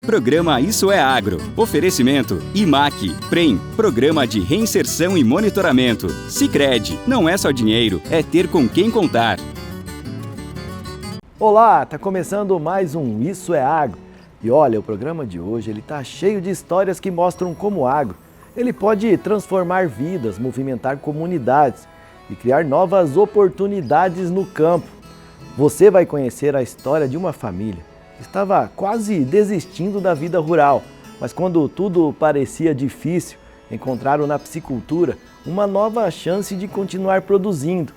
Programa Isso é Agro. Oferecimento IMAC, PREM, Programa de Reinserção e Monitoramento. Sicredi, não é só dinheiro, é ter com quem contar. Olá, tá começando mais um Isso é Agro. E olha, o programa de hoje ele tá cheio de histórias que mostram como o agro ele pode transformar vidas, movimentar comunidades e criar novas oportunidades no campo. Você vai conhecer a história de uma família que estava quase desistindo da vida rural, mas quando tudo parecia difícil, encontraram na piscicultura uma nova chance de continuar produzindo.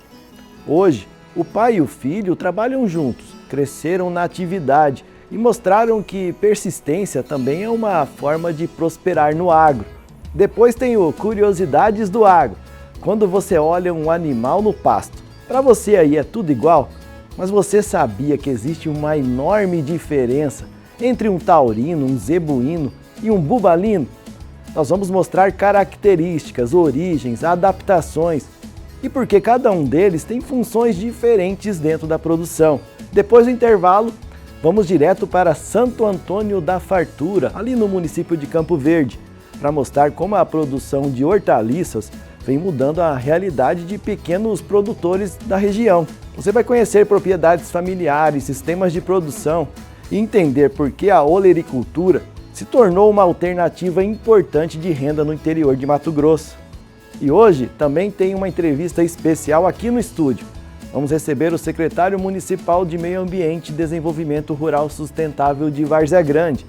Hoje, o pai e o filho trabalham juntos, cresceram na atividade e mostraram que persistência também é uma forma de prosperar no agro. Depois tem o Curiosidades do Agro, quando você olha um animal no pasto. Para você aí é tudo igual? Mas você sabia que existe uma enorme diferença entre um taurino, um zebuíno e um bubalino? Nós vamos mostrar características, origens, adaptações e porque cada um deles tem funções diferentes dentro da produção. Depois do intervalo, vamos direto para Santo Antônio da Fartura, ali no município de Campo Verde, para mostrar como a produção de hortaliças vem mudando a realidade de pequenos produtores da região. Você vai conhecer propriedades familiares, sistemas de produção e entender por que a olericultura se tornou uma alternativa importante de renda no interior de Mato Grosso. E hoje também tem uma entrevista especial aqui no estúdio. Vamos receber o secretário municipal de Meio Ambiente e Desenvolvimento Rural Sustentável de Várzea Grande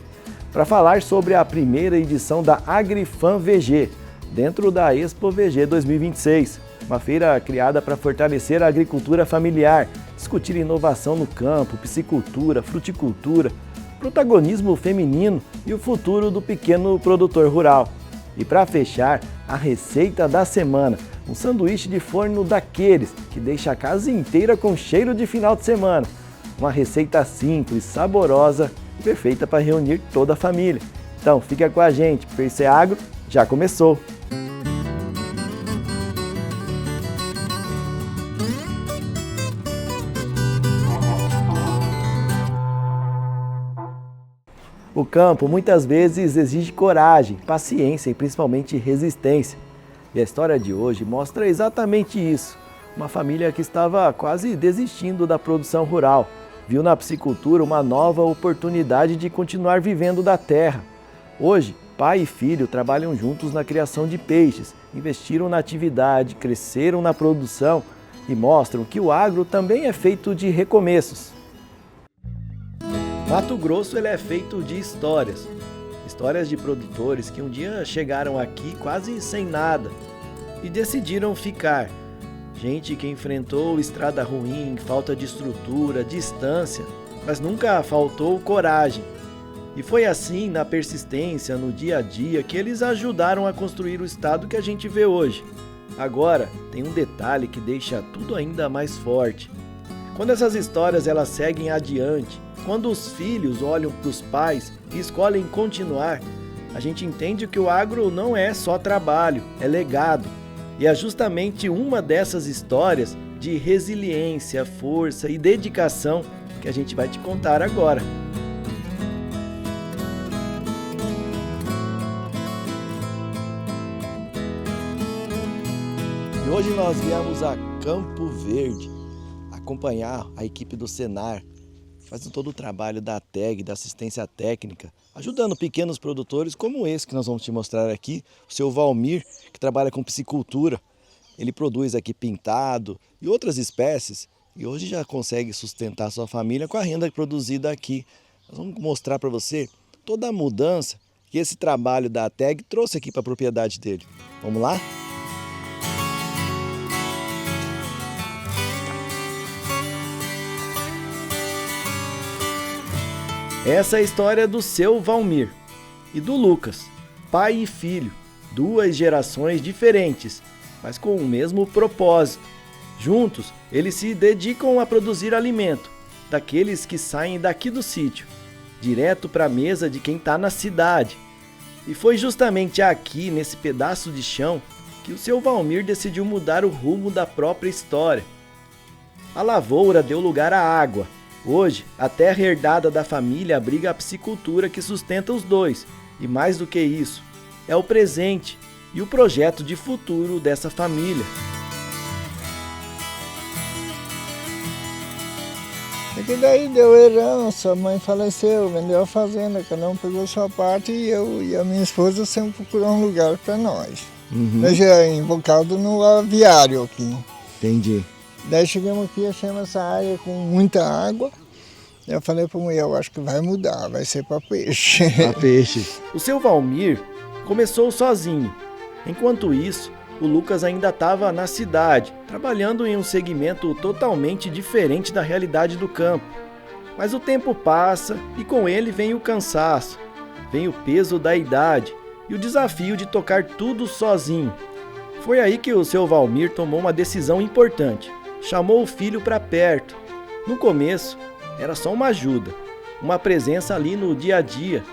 para falar sobre a primeira edição da AgriFan VG, dentro da Expo VG 2026, uma feira criada para fortalecer a agricultura familiar, discutir inovação no campo, piscicultura, fruticultura, protagonismo feminino e o futuro do pequeno produtor rural. E para fechar, a receita da semana, um sanduíche de forno daqueles que deixa a casa inteira com cheiro de final de semana. Uma receita simples, saborosa e perfeita para reunir toda a família. Então fica com a gente, porque Isso é Agro já começou! O campo muitas vezes exige coragem, paciência e principalmente resistência. E a história de hoje mostra exatamente isso. Uma família que estava quase desistindo da produção rural, viu na piscicultura uma nova oportunidade de continuar vivendo da terra. Hoje, pai e filho trabalham juntos na criação de peixes, investiram na atividade, cresceram na produção e mostram que o agro também é feito de recomeços. Mato Grosso ele é feito de histórias. Histórias de produtores que um dia chegaram aqui quase sem nada e decidiram ficar. Gente que enfrentou estrada ruim, falta de estrutura, distância, mas nunca faltou coragem. E foi assim, na persistência, no dia a dia, que eles ajudaram a construir o estado que a gente vê hoje. Agora, tem um detalhe que deixa tudo ainda mais forte. Quando essas histórias elas seguem adiante, quando os filhos olham para os pais e escolhem continuar, a gente entende que o agro não é só trabalho, é legado. E é justamente uma dessas histórias de resiliência, força e dedicação que a gente vai te contar agora. E hoje nós viemos a Campo Verde acompanhar a equipe do Senar, fazendo todo o trabalho da TEG, da assistência técnica, ajudando pequenos produtores como esse que nós vamos te mostrar aqui, o seu Valmir, que trabalha com piscicultura. Ele produz aqui pintado e outras espécies e hoje já consegue sustentar sua família com a renda produzida aqui. Nós vamos mostrar para você toda a mudança que esse trabalho da TEG trouxe aqui para a propriedade dele. Vamos lá? Essa é a história do seu Valmir e do Lucas, pai e filho, duas gerações diferentes, mas com o mesmo propósito. Juntos, eles se dedicam a produzir alimento, daqueles que saem daqui do sítio, direto para a mesa de quem está na cidade. E foi justamente aqui, nesse pedaço de chão, que o seu Valmir decidiu mudar o rumo da própria história. A lavoura deu lugar à água, Hoje, a terra herdada da família abriga a piscicultura que sustenta os dois, e mais do que isso, é o presente e o projeto de futuro dessa família. É que daí deu herança, a mãe faleceu, vendeu a fazenda, cada um pegou sua parte e eu e a minha esposa sempre procuramos um lugar para nós. Nós já invocado no aviário aqui. Entendi. Daí chegamos aqui, achamos essa área com muita água. Eu falei para a mulher, eu acho que vai mudar, vai ser para peixe. Para peixe. O seu Valmir começou sozinho. Enquanto isso, o Lucas ainda estava na cidade, trabalhando em um segmento totalmente diferente da realidade do campo. Mas o tempo passa e com ele vem o cansaço, vem o peso da idade e o desafio de tocar tudo sozinho. Foi aí que o seu Valmir tomou uma decisão importante. Chamou o filho para perto. No começo, era só uma ajuda, uma presença ali no dia a dia.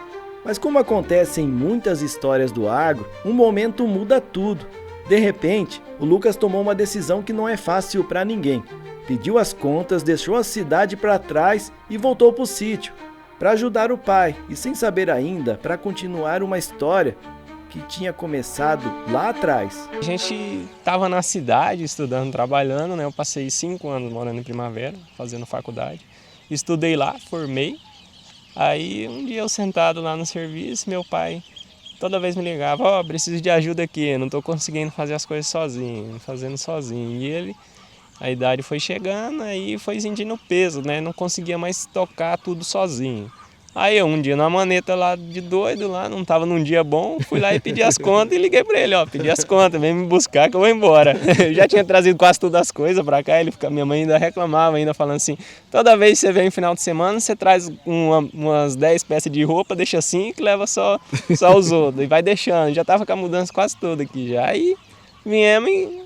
Mas como acontece em muitas histórias do agro, um momento muda tudo. De repente, o Lucas tomou uma decisão que não é fácil para ninguém. Pediu as contas, deixou a cidade para trás e voltou para o sítio, para ajudar o pai e sem saber ainda, para continuar uma história que tinha começado lá atrás. A gente estava na cidade estudando, trabalhando, né? Eu passei 5 anos morando em Primavera, fazendo faculdade. Estudei lá, formei. Aí um dia eu sentado lá no serviço, meu pai toda vez me ligava, preciso de ajuda aqui, não estou conseguindo fazer as coisas sozinho, fazendo sozinho. E ele, a idade foi chegando, aí foi sentindo peso, né? Não conseguia mais tocar tudo sozinho. Aí eu, um dia na maneta lá de doido, lá, não estava num dia bom, fui lá e pedi as contas e liguei para ele, pedi as contas, vem me buscar que eu vou embora. Eu já tinha trazido quase todas as coisas para cá, minha mãe ainda reclamava, ainda falando assim, toda vez que você vem no final de semana, você traz umas 10 peças de roupa, deixa 5 e leva só os outros, e vai deixando, já estava com a mudança quase toda aqui já. Aí viemos e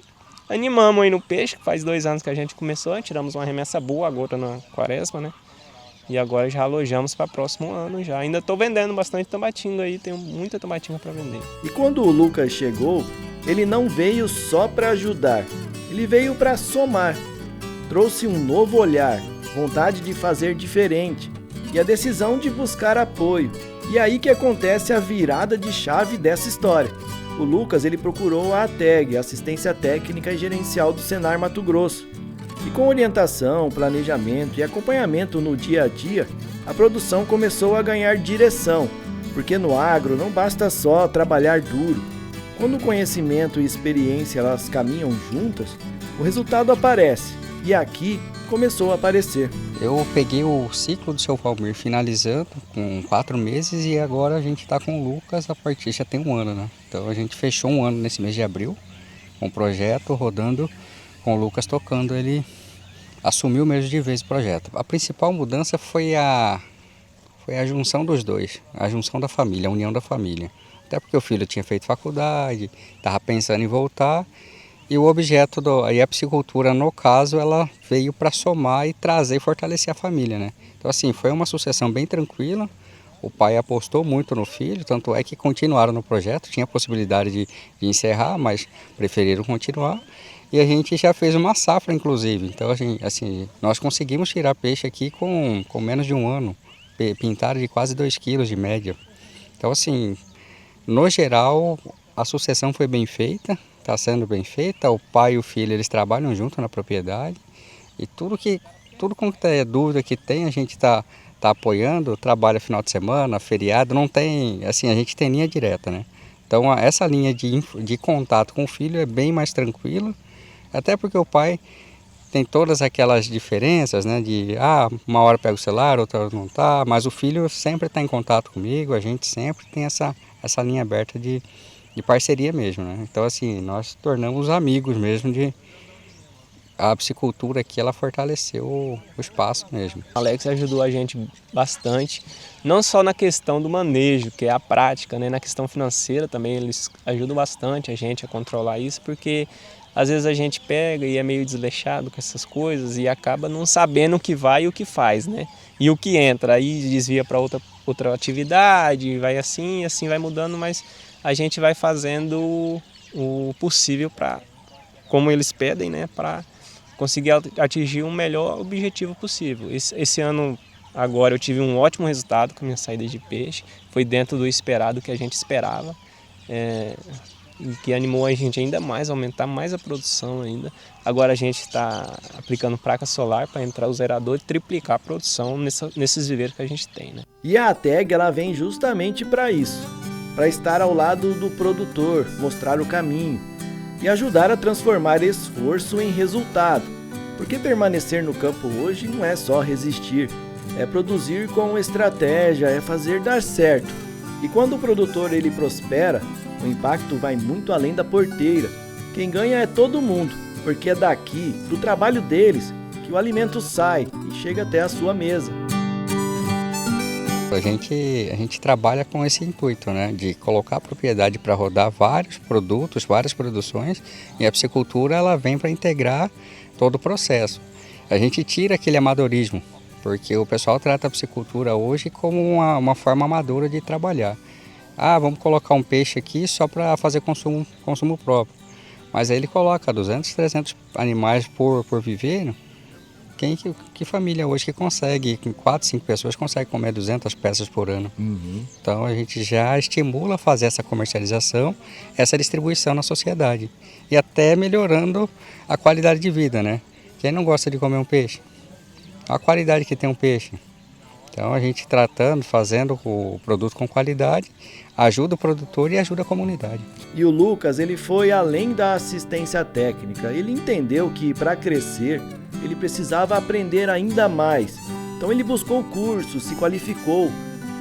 animamos aí no peixe, que faz 2 anos que a gente começou, tiramos uma remessa boa agora na quaresma, né? E agora já alojamos para o próximo ano já. Ainda estou vendendo bastante tambatinga aí, tenho muita tambatinga para vender. E quando o Lucas chegou, ele não veio só para ajudar, ele veio para somar. Trouxe um novo olhar, vontade de fazer diferente e a decisão de buscar apoio. E aí que acontece a virada de chave dessa história. O Lucas ele procurou a ATEG, Assistência Técnica e Gerencial do Senar Mato Grosso. E com orientação, planejamento e acompanhamento no dia a dia, a produção começou a ganhar direção, porque no agro não basta só trabalhar duro. Quando o conhecimento e experiência elas caminham juntas, o resultado aparece, e aqui começou a aparecer. Eu peguei o ciclo do seu Valmir finalizando com 4 meses e agora a gente está com o Lucas a partir, já tem 1 ano, né? Então a gente fechou 1 ano nesse mês de abril, com o projeto rodando, com o Lucas tocando, ele assumiu mesmo de vez o projeto. A principal mudança foi a junção dos dois, a junção da família, a união da família. Até porque o filho tinha feito faculdade, estava pensando em voltar, e o objeto, a piscicultura, no caso, ela veio para somar e trazer e fortalecer a família, né? Então assim, foi uma sucessão bem tranquila, o pai apostou muito no filho, tanto é que continuaram no projeto, tinha a possibilidade de encerrar, mas preferiram continuar. E a gente já fez uma safra, inclusive. Então, assim, nós conseguimos tirar peixe aqui com menos de 1 ano. Pintaram de quase 2 quilos de média. Então, assim, no geral, a sucessão foi bem feita. Está sendo bem feita. O pai e o filho, eles trabalham junto na propriedade. E tudo com dúvida que tem, a gente está apoiando. Trabalha final de semana, feriado. Não tem, assim, a gente tem linha direta, né? Então, essa linha de contato com o filho é bem mais tranquila. Até porque o pai tem todas aquelas diferenças, né? De uma hora pega o celular, outra hora não tá, mas o filho sempre está em contato comigo, a gente sempre tem essa linha aberta de parceria mesmo, né? Então assim, nós tornamos amigos mesmo a piscicultura aqui, ela fortaleceu o espaço mesmo. Alex ajudou a gente bastante, não só na questão do manejo, que é a prática, né? Na questão financeira também eles ajudam bastante a gente a controlar isso, porque às vezes a gente pega e é meio desleixado com essas coisas e acaba não sabendo o que vai e o que faz, né? E o que entra, aí desvia para outra atividade, vai assim vai mudando, mas a gente vai fazendo o possível para, como eles pedem, né? Para conseguir atingir o melhor objetivo possível. Esse ano, agora, eu tive um ótimo resultado com a minha saída de peixe, foi dentro do esperado que a gente esperava, e que animou a gente ainda mais, aumentar mais a produção ainda. Agora a gente está aplicando placa solar para entrar o zerador e triplicar a produção nesses viveiros que a gente tem, né? E a ATEG, ela vem justamente para isso, para estar ao lado do produtor, mostrar o caminho e ajudar a transformar esforço em resultado. Porque permanecer no campo hoje não é só resistir, é produzir com estratégia, é fazer dar certo. E quando o produtor ele prospera, o impacto vai muito além da porteira. Quem ganha é todo mundo, porque é daqui, do trabalho deles, que o alimento sai e chega até a sua mesa. A gente trabalha com esse intuito, né, de colocar a propriedade para rodar vários produtos, várias produções, e a piscicultura ela vem para integrar todo o processo. A gente tira aquele amadorismo, porque o pessoal trata a piscicultura hoje como uma forma amadora de trabalhar. Vamos colocar um peixe aqui só para fazer consumo próprio. Mas aí ele coloca 200, 300 animais por viveiro. Que família hoje que consegue, com 4, 5 pessoas, consegue comer 200 peças por ano? Então a gente já estimula a fazer essa comercialização, essa distribuição na sociedade. E até melhorando a qualidade de vida, né? Quem não gosta de comer um peixe? A qualidade que tem um peixe. Então a gente tratando, fazendo o produto com qualidade, ajuda o produtor e ajuda a comunidade. E o Lucas, ele foi além da assistência técnica. Ele entendeu que para crescer, ele precisava aprender ainda mais. Então ele buscou curso, se qualificou,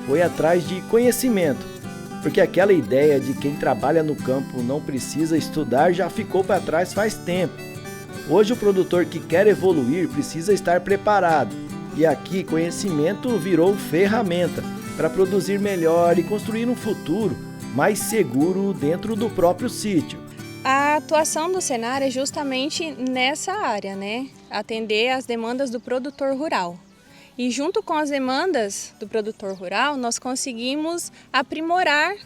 foi atrás de conhecimento. Porque aquela ideia de quem trabalha no campo não precisa estudar já ficou para trás faz tempo. Hoje o produtor que quer evoluir precisa estar preparado. E aqui conhecimento virou ferramenta para produzir melhor e construir um futuro mais seguro dentro do próprio sítio. A atuação do Senar é justamente nessa área, né? Atender às demandas do produtor rural. E junto com as demandas do produtor rural, nós conseguimos aprimorar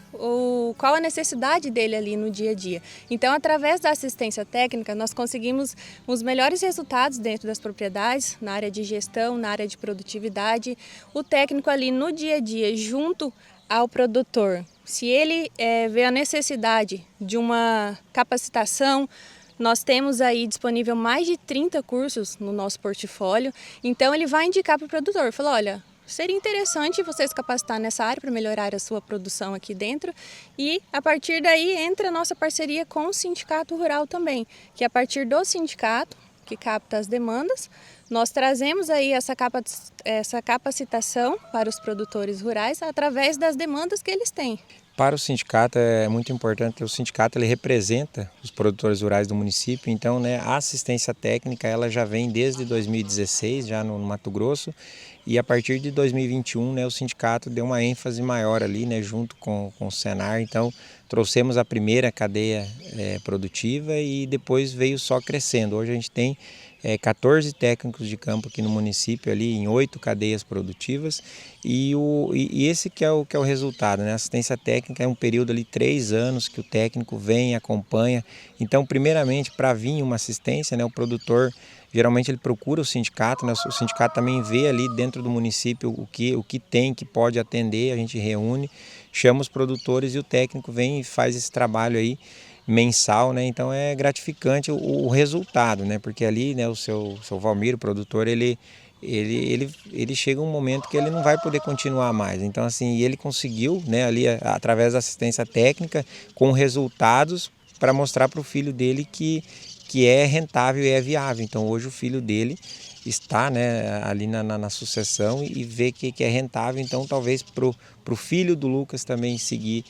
qual a necessidade dele ali no dia a dia. Então, através da assistência técnica, nós conseguimos os melhores resultados dentro das propriedades, na área de gestão, na área de produtividade. O técnico ali no dia a dia, junto ao produtor, se ele vê a necessidade de uma capacitação, nós temos aí disponível mais de 30 cursos no nosso portfólio, então ele vai indicar para o produtor, fala, olha, seria interessante você se capacitar nessa área para melhorar a sua produção aqui dentro, e a partir daí entra a nossa parceria com o Sindicato Rural também, que a partir do sindicato, que capta as demandas, nós trazemos aí essa capacitação para os produtores rurais através das demandas que eles têm. Para o sindicato é muito importante, o sindicato ele representa os produtores rurais do município, então né, a assistência técnica ela já vem desde 2016, já no Mato Grosso, e a partir de 2021 né, o sindicato deu uma ênfase maior ali, né, junto com o Senar, então trouxemos a primeira cadeia produtiva e depois veio só crescendo. Hoje a gente tem 14 técnicos de campo aqui no município, ali em 8 cadeias produtivas, e esse que é o resultado, né? A assistência técnica é um período ali 3 anos que o técnico vem e acompanha. Então, primeiramente, para vir uma assistência, né, o produtor geralmente ele procura o sindicato, né? O sindicato também vê ali dentro do município o que tem, que pode atender, a gente reúne, chama os produtores e o técnico vem e faz esse trabalho aí mensal, né? Então é gratificante o resultado, né? Porque ali, né, o seu Valmir, o produtor, ele chega um momento que ele não vai poder continuar mais. Então assim, ele conseguiu, né, ali através da assistência técnica, com resultados para mostrar para o filho dele que é rentável e é viável. Então hoje o filho dele está, né, ali na sucessão e vê que é rentável. Então talvez para o filho do Lucas também seguir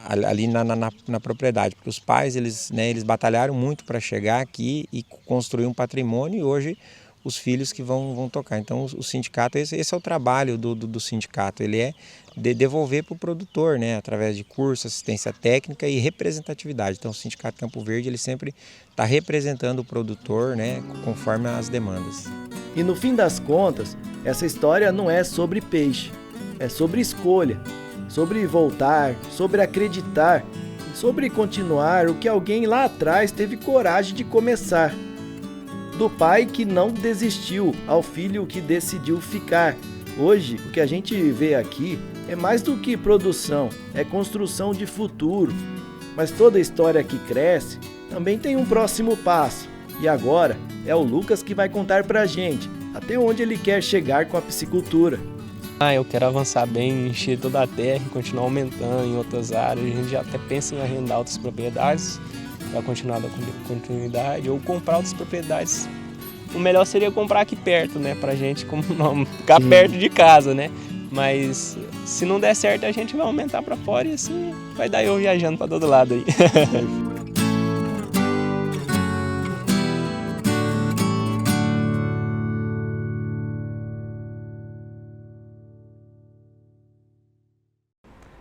ali na propriedade, porque os pais eles batalharam muito para chegar aqui e construir um patrimônio, e hoje os filhos que vão tocar. Então o sindicato, esse é o trabalho do sindicato, ele é devolver para o produtor, né, através de curso, assistência técnica e representatividade. Então o Sindicato Campo Verde ele sempre está representando o produtor, né, conforme as demandas. E no fim das contas, essa história não é sobre peixe, é sobre escolha. Sobre voltar, sobre acreditar, sobre continuar o que alguém lá atrás teve coragem de começar. do pai que não desistiu ao filho que decidiu ficar. Hoje, o que a gente vê aqui é mais do que produção, é construção de futuro. Mas toda história que cresce também tem um próximo passo. E agora é o Lucas que vai contar pra gente até onde ele quer chegar com a piscicultura. Eu quero avançar bem, encher toda a terra e continuar aumentando em outras áreas. A gente já até pensa em arrendar outras propriedades para continuar da continuidade ou comprar outras propriedades. O melhor seria comprar aqui perto, né, pra gente ficar perto de casa, né? Mas se não der certo, a gente vai aumentar para fora e assim vai dar eu viajando para todo lado aí.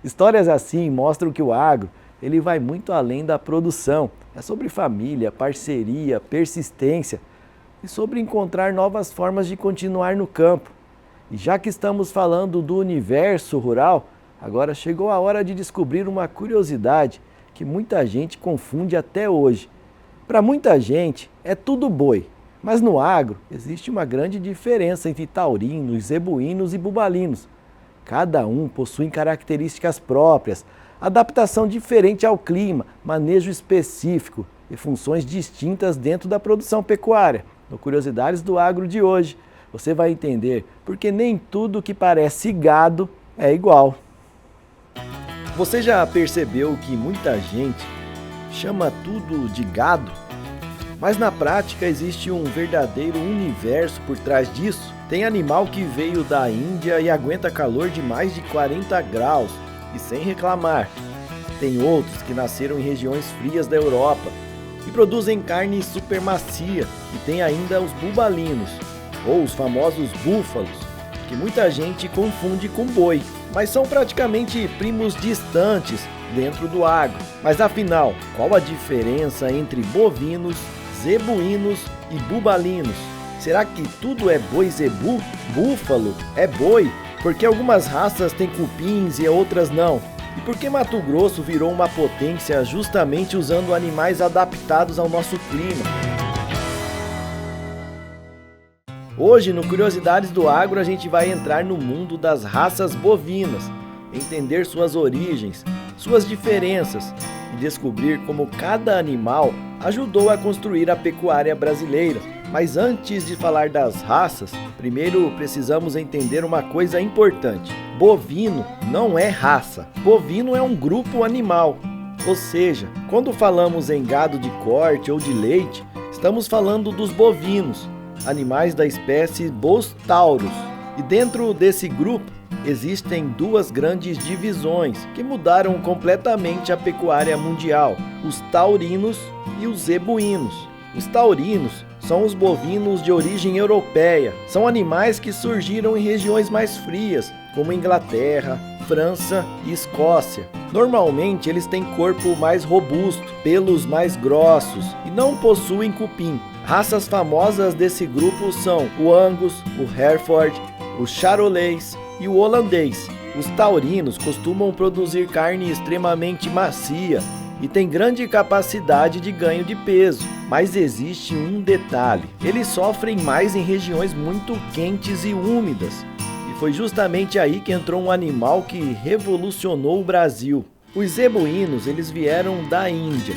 Histórias assim mostram que o agro ele vai muito além da produção. É sobre família, parceria, persistência e sobre encontrar novas formas de continuar no campo. E já que estamos falando do universo rural, agora chegou a hora de descobrir uma curiosidade que muita gente confunde até hoje. Para muita gente é tudo boi, mas no agro existe uma grande diferença entre taurinos, zebuínos e bubalinos. Cada um possui características próprias, adaptação diferente ao clima, manejo específico e funções distintas dentro da produção pecuária. No Curiosidades do Agro de hoje, você vai entender porque nem tudo que parece gado é igual. Você já percebeu que muita gente chama tudo de gado? Mas na prática existe um verdadeiro universo por trás disso. Tem animal que veio da Índia e aguenta calor de mais de 40 graus e sem reclamar. Tem outros que nasceram em regiões frias da Europa e produzem carne super macia. E tem ainda os bubalinos, ou os famosos búfalos, que muita gente confunde com boi, mas são praticamente primos distantes dentro do agro. Mas afinal, qual a diferença entre bovinos, zebuínos e bubalinos? Será que tudo é boi zebu? Búfalo é boi? Porque algumas raças têm cupins e outras não? E por que Mato Grosso virou uma potência justamente usando animais adaptados ao nosso clima? Hoje, no Curiosidades do Agro, a gente vai entrar no mundo das raças bovinas, entender suas origens, suas diferenças e descobrir como cada animal ajudou a construir a pecuária brasileira. Mas antes de falar das raças, primeiro precisamos entender uma coisa importante. Bovino não é raça. Bovino é um grupo animal. Ou seja, quando falamos em gado de corte ou de leite, estamos falando dos bovinos, animais da espécie Bos taurus. E dentro desse grupo existem duas grandes divisões que mudaram completamente a pecuária mundial: os taurinos e os zebuínos. Os taurinos são os bovinos de origem europeia. São animais que surgiram em regiões mais frias, como Inglaterra, França e Escócia. Normalmente eles têm corpo mais robusto, pelos mais grossos e não possuem cupim. Raças famosas desse grupo são o Angus, o Hereford, o Charolais e o holandês. Os taurinos costumam produzir carne extremamente macia e tem grande capacidade de ganho de peso. Mas existe um detalhe: eles sofrem mais em regiões muito quentes e úmidas. E foi justamente aí que entrou um animal que revolucionou o Brasil. Os zebuínos, eles vieram da Índia.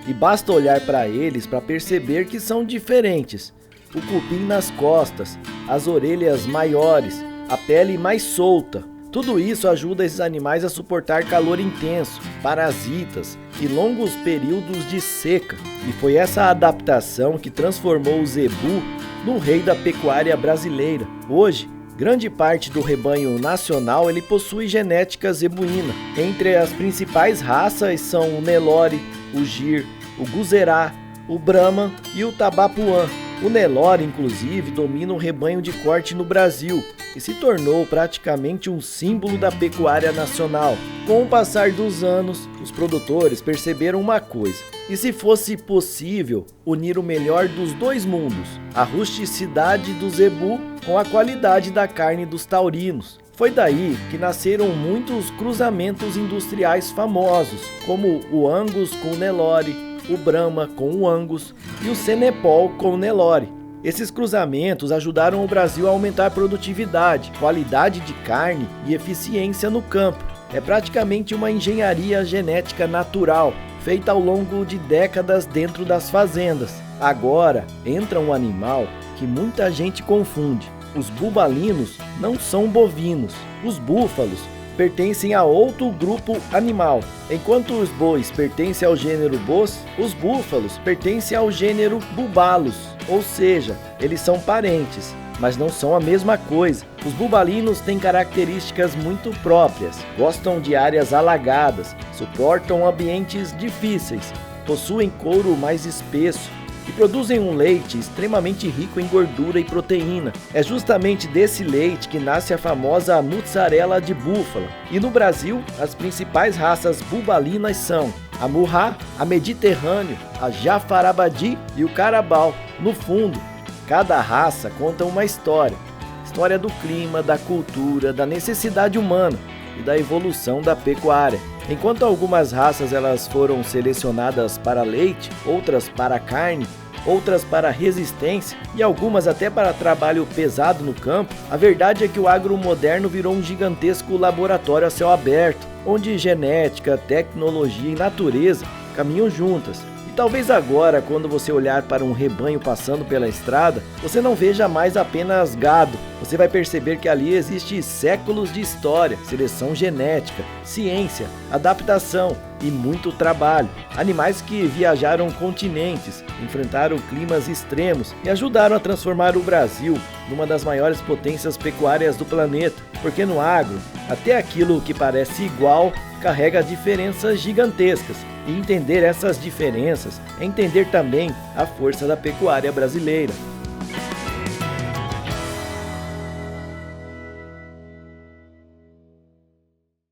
E basta olhar para eles para perceber que são diferentes. O cupim nas costas, as orelhas maiores, a pele mais solta. Tudo isso ajuda esses animais a suportar calor intenso, parasitas e longos períodos de seca. E foi essa adaptação que transformou o zebu no rei da pecuária brasileira. Hoje, grande parte do rebanho nacional ele possui genética zebuína. Entre as principais raças são o Nelore, o Gir, o Guzerá, o Brahman e o Tabapuã. O Nelore, inclusive, domina o rebanho de corte no Brasil e se tornou praticamente um símbolo da pecuária nacional. Com o passar dos anos, os produtores perceberam uma coisa: e se fosse possível unir o melhor dos dois mundos, a rusticidade do zebu com a qualidade da carne dos taurinos? Foi daí que nasceram muitos cruzamentos industriais famosos, como o Angus com o Nelore, o Brahma com o Angus e o Senepol com o Nelore. Esses cruzamentos ajudaram o Brasil a aumentar a produtividade, qualidade de carne e eficiência no campo. É praticamente uma engenharia genética natural, feita ao longo de décadas dentro das fazendas. Agora entra um animal que muita gente confunde. Os bubalinos não são bovinos. Os búfalos pertencem a outro grupo animal. Enquanto os bois pertencem ao gênero Bos, os búfalos pertencem ao gênero Bubalos, ou seja, eles são parentes, mas não são a mesma coisa. Os bubalinos têm características muito próprias, gostam de áreas alagadas, suportam ambientes difíceis, possuem couro mais espesso e produzem um leite extremamente rico em gordura e proteína. É justamente desse leite que nasce a famosa mussarela de búfala. E no Brasil, as principais raças bubalinas são a Murrá, a Mediterrâneo, a Jafarabadi e o Carabao. No fundo, cada raça conta uma história. História do clima, da cultura, da necessidade humana e da evolução da pecuária. Enquanto algumas raças elas foram selecionadas para leite, outras para carne, outras para resistência e algumas até para trabalho pesado no campo, a verdade é que o agro moderno virou um gigantesco laboratório a céu aberto, onde genética, tecnologia e natureza caminham juntas. Talvez agora, quando você olhar para um rebanho passando pela estrada, você não veja mais apenas gado. Você vai perceber que ali existe séculos de história, seleção genética, ciência, adaptação e muito trabalho. Animais que viajaram continentes, enfrentaram climas extremos e ajudaram a transformar o Brasil numa das maiores potências pecuárias do planeta. Porque no agro, até aquilo que parece igual carrega diferenças gigantescas. E entender essas diferenças é entender também a força da pecuária brasileira.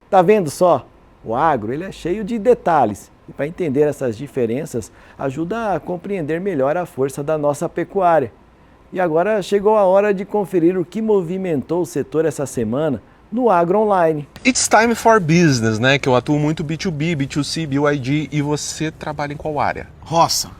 Tá vendo só? O agro ele é cheio de detalhes. E para entender essas diferenças, ajuda a compreender melhor a força da nossa pecuária. E agora chegou a hora de conferir o que movimentou o setor essa semana no Agro Online. It's time for business, né? Que eu atuo muito B2B, B2C, BYD, e você trabalha em qual área? Roça.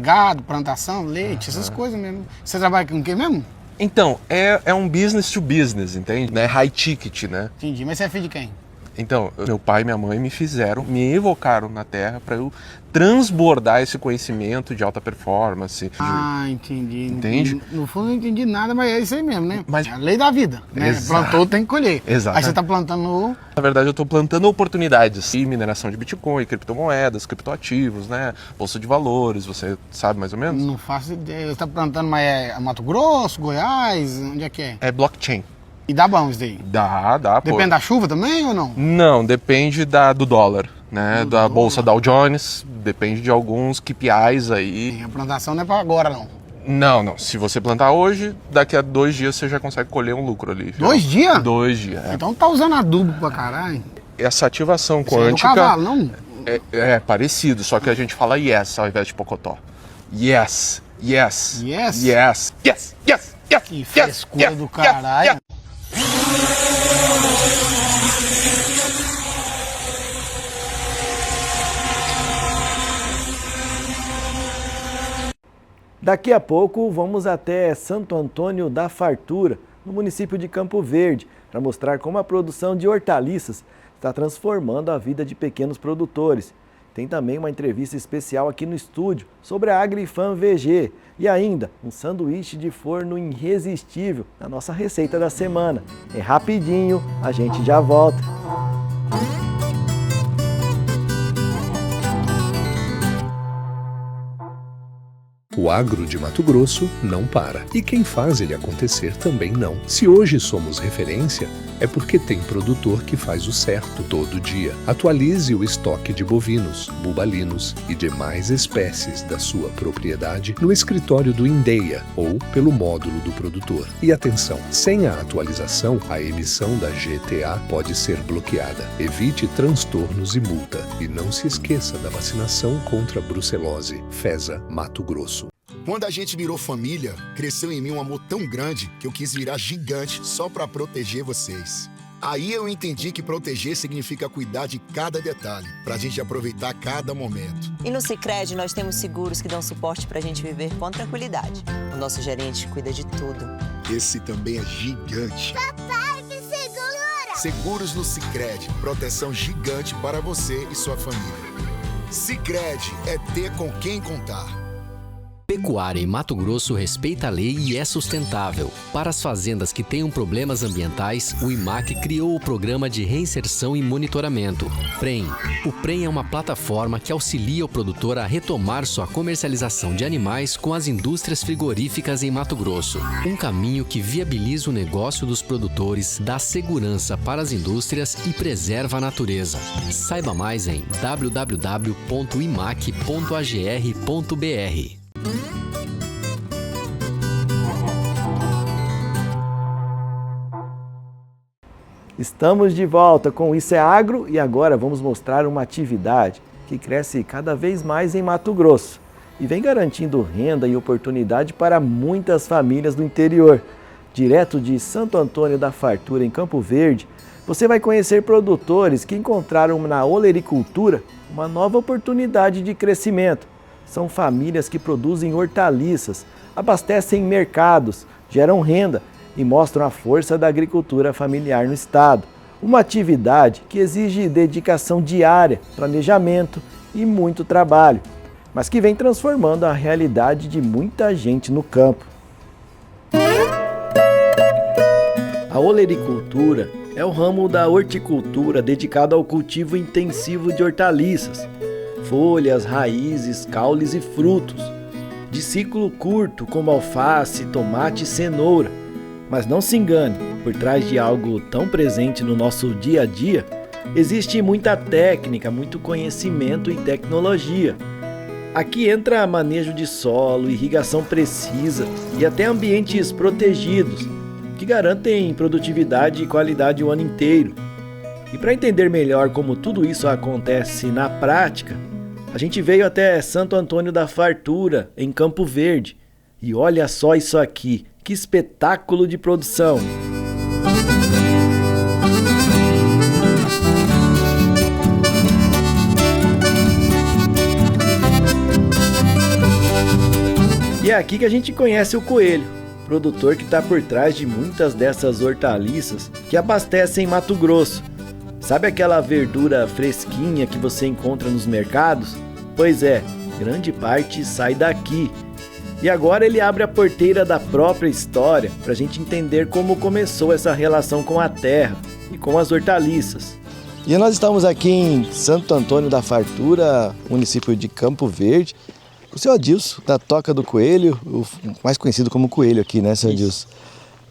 Gado, plantação, leite, essas coisas mesmo. Você trabalha com o que mesmo? Então, é um business to business, entende? É high ticket, né? Entendi, mas você é filho de quem? Então, meu pai e minha mãe me evocaram na Terra para eu transbordar esse conhecimento de alta performance. Entendi. Entende? No fundo não entendi nada, mas é isso aí mesmo, né? Mas é a lei da vida, né? Exato. Plantou, tem que colher. Exato. Aí você tá plantando... Na verdade, eu estou plantando oportunidades. E mineração de Bitcoin, criptomoedas, criptoativos, né? Bolsa de valores, você sabe mais ou menos? Não faço ideia. Você tá plantando, mas é Mato Grosso, Goiás, onde é que é? É blockchain. E dá bom isso daí? Dá, Depende da chuva também ou não? Não, depende do dólar, né? Da Bolsa Dow Jones, depende de alguns KPIs aí. A plantação não é para agora, não? Não. Se você plantar hoje, daqui a 2 dias você já consegue colher um lucro ali. 2 dias? 2 dias, Então tá usando adubo pra caralho. Essa ativação Isso quântica... é do cavalo, não? É parecido, só que a gente fala yes ao invés de pocotó. Yes. Yes? Yes. Yes. Yes. Yes. Yes. Que frescura do caralho. Daqui a pouco vamos até Santo Antônio da Fartura, no município de Campo Verde, para mostrar como a produção de hortaliças está transformando a vida de pequenos produtores. Tem também uma entrevista especial aqui no estúdio sobre a Agrifam VG e ainda um sanduíche de forno irresistível na nossa receita da semana. É rapidinho, a gente já volta. O agro de Mato Grosso não para. E quem faz ele acontecer também não. Se hoje somos referência, é porque tem produtor que faz o certo todo dia. Atualize o estoque de bovinos, bubalinos e demais espécies da sua propriedade no escritório do INDEA ou pelo módulo do produtor. E atenção, sem a atualização, a emissão da GTA pode ser bloqueada. Evite transtornos e multa. E não se esqueça da vacinação contra a brucelose. FESA, Mato Grosso. Quando a gente virou família, cresceu em mim um amor tão grande que eu quis virar gigante só pra proteger vocês. Aí eu entendi que proteger significa cuidar de cada detalhe, pra gente aproveitar cada momento. E no Sicredi nós temos seguros que dão suporte pra gente viver com tranquilidade. O nosso gerente cuida de tudo. Esse também é gigante. Papai, me segura! Seguros no Sicredi, proteção gigante para você e sua família. Sicredi é ter com quem contar. Pecuária em Mato Grosso respeita a lei e é sustentável. Para as fazendas que tenham problemas ambientais, o IMAC criou o Programa de Reinserção e Monitoramento, PREM. O PREM é uma plataforma que auxilia o produtor a retomar sua comercialização de animais com as indústrias frigoríficas em Mato Grosso. Um caminho que viabiliza o negócio dos produtores, dá segurança para as indústrias e preserva a natureza. Saiba mais em www.imac.agr.br. Estamos de volta com Isso é Agro e agora vamos mostrar uma atividade que cresce cada vez mais em Mato Grosso e vem garantindo renda e oportunidade para muitas famílias do interior. Direto de Santo Antônio da Fartura, em Campo Verde, você vai conhecer produtores que encontraram na olericultura uma nova oportunidade de crescimento. São famílias que produzem hortaliças, abastecem mercados, geram renda e mostram a força da agricultura familiar no estado. Uma atividade que exige dedicação diária, planejamento e muito trabalho, mas que vem transformando a realidade de muita gente no campo. A olericultura é o ramo da horticultura dedicado ao cultivo intensivo de hortaliças, folhas, raízes, caules e frutos, de ciclo curto como alface, tomate e cenoura. Mas não se engane, por trás de algo tão presente no nosso dia a dia, existe muita técnica, muito conhecimento e tecnologia. Aqui entra manejo de solo, irrigação precisa e até ambientes protegidos, que garantem produtividade e qualidade o ano inteiro. E para entender melhor como tudo isso acontece na prática, a gente veio até Santo Antônio da Fartura, em Campo Verde. E olha só isso aqui, que espetáculo de produção! E é aqui que a gente conhece o Coelho, produtor que está por trás de muitas dessas hortaliças que abastecem Mato Grosso. Sabe aquela verdura fresquinha que você encontra nos mercados? Pois é, grande parte sai daqui. E agora ele abre a porteira da própria história para a gente entender como começou essa relação com a terra e com as hortaliças. E nós estamos aqui em Santo Antônio da Fartura, município de Campo Verde. O seu Adilson, da Toca do Coelho, o mais conhecido como Coelho aqui, né, seu Adilson?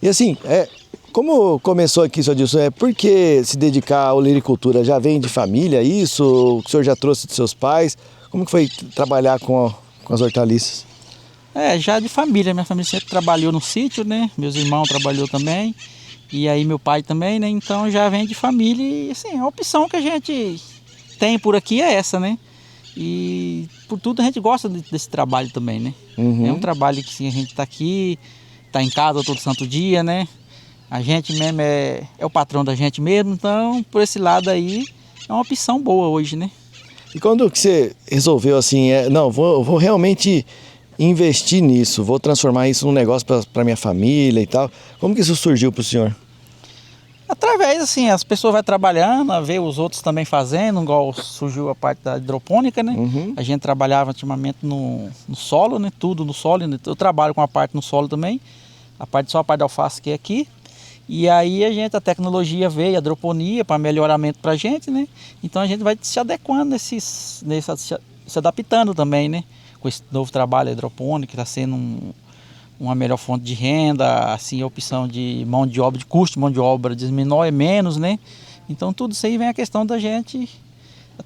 E assim, como começou aqui, seu Adilson? Por que se dedicar à olericultura? Já vem de família isso? O senhor já trouxe dos seus pais? Como que foi trabalhar com as hortaliças? Já de família. Minha família sempre trabalhou no sítio, né? Meus irmãos trabalhou também. E aí meu pai também, né? Então já vem de família e assim, a opção que a gente tem por aqui é essa, né? E por tudo a gente gosta desse trabalho também, né? Uhum. É um trabalho que sim, a gente tá aqui, tá em casa todo santo dia, né? A gente mesmo é o patrão da gente mesmo, então por esse lado aí é uma opção boa hoje, né? E quando que você resolveu assim, não, vou realmente investir nisso, vou transformar isso num negócio para minha família e tal, como que isso surgiu para o senhor? Através, assim, as pessoas vão trabalhando, a ver os outros também fazendo, igual surgiu a parte da hidropônica, né? Uhum. A gente trabalhava ultimamente no solo, né? Tudo no solo, né? Eu trabalho com a parte no solo também, só a parte da alface que é aqui. E aí a tecnologia veio, a hidroponia, para melhoramento para a gente, né? Então a gente vai se adequando, se adaptando também, né? Com esse novo trabalho hidropônico, que está sendo uma melhor fonte de renda, assim, a opção de mão de obra, de custo de mão de obra diminui menos, né? Então tudo isso aí vem a questão da gente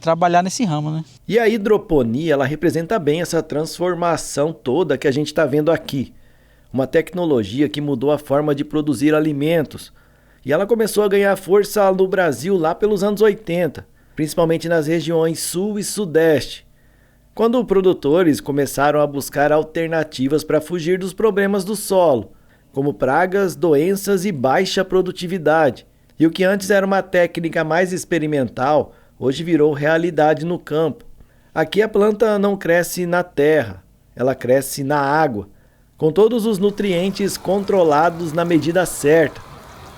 trabalhar nesse ramo, né? E a hidroponia, ela representa bem essa transformação toda que a gente está vendo aqui. Uma tecnologia que mudou a forma de produzir alimentos. E ela começou a ganhar força no Brasil lá pelos anos 80, principalmente nas regiões sul e sudeste, quando produtores começaram a buscar alternativas para fugir dos problemas do solo, como pragas, doenças e baixa produtividade. E o que antes era uma técnica mais experimental, hoje virou realidade no campo. Aqui a planta não cresce na terra, ela cresce na água, com todos os nutrientes controlados na medida certa.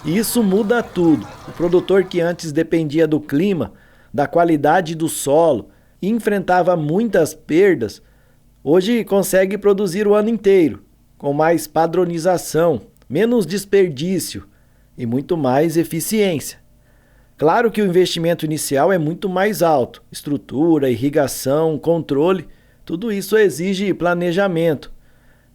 E isso muda tudo. O produtor que antes dependia do clima, da qualidade do solo e enfrentava muitas perdas, hoje consegue produzir o ano inteiro, com mais padronização, menos desperdício e muito mais eficiência. Claro que o investimento inicial é muito mais alto, estrutura, irrigação, controle, tudo isso exige planejamento.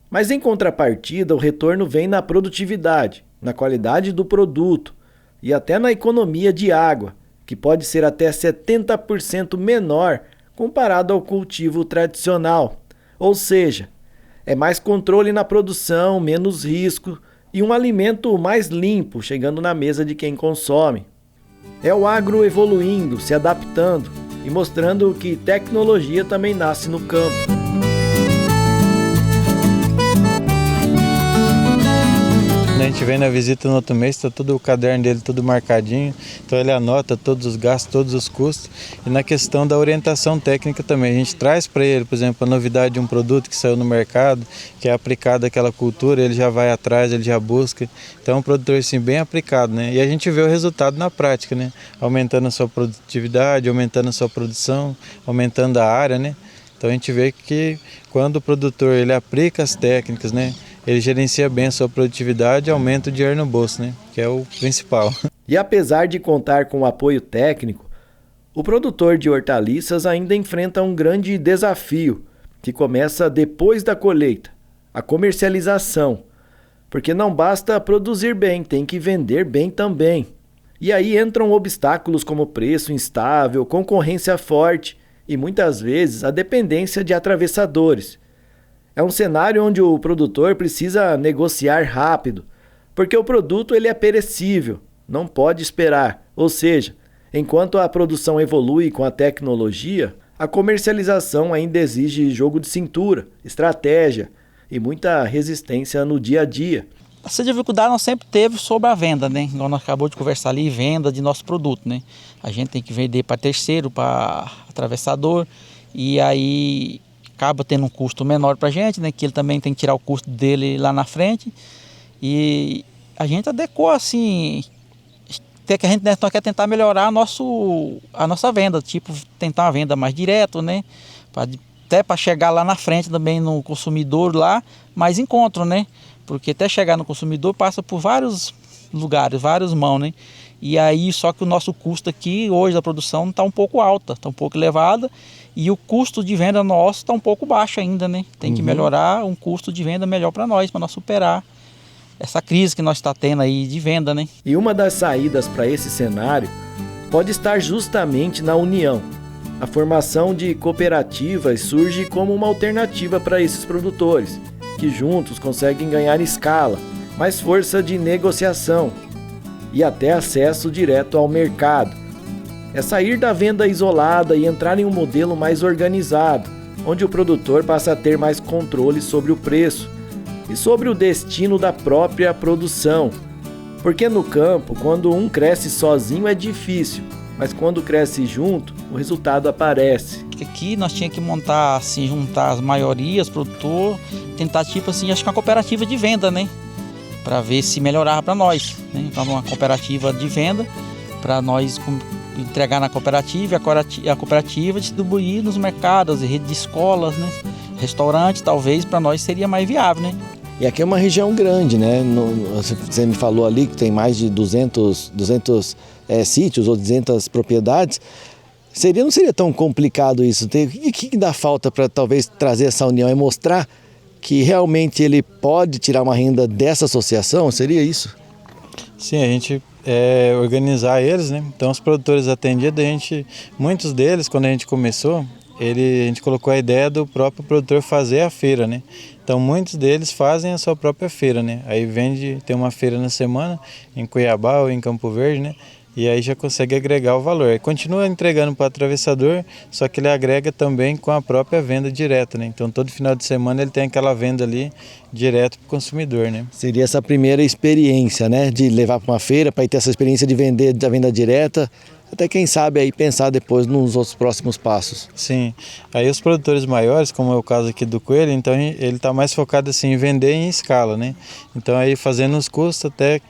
Mas em contrapartida, o retorno vem na produtividade, na qualidade do produto e até na economia de água, que pode ser até 70% menor comparado ao cultivo tradicional. Ou seja, é mais controle na produção, menos risco e um alimento mais limpo chegando na mesa de quem consome. É o agro evoluindo, se adaptando e mostrando que tecnologia também nasce no campo. A gente vem na visita no outro mês, está todo o caderno dele tudo marcadinho, então ele anota todos os gastos, todos os custos. E na questão da orientação técnica também, a gente traz para ele, por exemplo, a novidade de um produto que saiu no mercado, que é aplicado àquela cultura, ele já vai atrás, ele já busca. Então é um produtor assim, bem aplicado, né? E a gente vê o resultado na prática, né? Aumentando a sua produtividade, aumentando a sua produção, aumentando a área, né? Então a gente vê que quando o produtor ele aplica as técnicas, né? Ele gerencia bem a sua produtividade e aumenta o dinheiro no bolso, né? Que é o principal. E apesar de contar com o apoio técnico, o produtor de hortaliças ainda enfrenta um grande desafio, que começa depois da colheita, a comercialização. Porque não basta produzir bem, tem que vender bem também. E aí entram obstáculos como preço instável, concorrência forte e muitas vezes a dependência de atravessadores. É um cenário onde o produtor precisa negociar rápido, porque o produto ele é perecível, não pode esperar. Ou seja, enquanto a produção evolui com a tecnologia, a comercialização ainda exige jogo de cintura, estratégia e muita resistência no dia a dia. Essa dificuldade nós sempre teve sobre a venda, né? Igual nós acabamos de conversar ali, venda de nosso produto, né? A gente tem que vender para terceiro, para atravessador, e aí acaba tendo um custo menor para a gente, né? Que ele também tem que tirar o custo dele lá na frente. E a gente adequou assim, até que a gente quer tentar melhorar a nossa venda, tipo tentar uma venda mais direto, né? Até para chegar lá na frente também no consumidor lá, mais encontro, né? Porque até chegar no consumidor passa por vários lugares, várias mãos, né? E aí só que o nosso custo aqui hoje da produção está um pouco alta, está um pouco elevada. E o custo de venda nosso está um pouco baixo ainda, né? Tem que melhorar um custo de venda melhor para nós superar essa crise que nós está tendo aí de venda, né? E uma das saídas para esse cenário pode estar justamente na união. A formação de cooperativas surge como uma alternativa para esses produtores, que juntos conseguem ganhar escala, mais força de negociação e até acesso direto ao mercado. É sair da venda isolada e entrar em um modelo mais organizado, onde o produtor passa a ter mais controle sobre o preço e sobre o destino da própria produção. Porque no campo, quando um cresce sozinho é difícil, mas quando cresce junto, o resultado aparece. Aqui nós tínhamos que montar, assim, juntar as maiorias, produtor, tentar tipo assim, acho que uma cooperativa de venda, né? Para ver se melhorava para nós, né? Então uma cooperativa de venda para nós entregar na cooperativa e a cooperativa distribuir nos mercados, rede de escolas, né? Restaurantes, talvez para nós seria mais viável, né? E aqui é uma região grande, né? Você me falou ali que tem mais de 200 sítios ou 200 propriedades. Não seria tão complicado isso? O que dá falta para talvez trazer essa união e mostrar que realmente ele pode tirar uma renda dessa associação? Seria isso? Sim, a gente organizar eles, né? Então os produtores atendidos, muitos deles, quando a gente começou, a gente colocou a ideia do próprio produtor fazer a feira, né? Então muitos deles fazem a sua própria feira, né? Aí tem uma feira na semana em Cuiabá ou em Campo Verde, né? e aí já consegue agregar o valor. Aí continua entregando para o atravessador, só que ele agrega também com a própria venda direta, né? Então todo final de semana ele tem aquela venda ali direto para o consumidor, né? Seria essa primeira experiência, né? De levar para uma feira, para ter essa experiência de vender da venda direta, até quem sabe aí pensar depois nos outros próximos passos. Sim, aí os produtores maiores, como é o caso aqui do Coelho, então ele está mais focado assim, em vender em escala, né? Então aí fazendo os custos até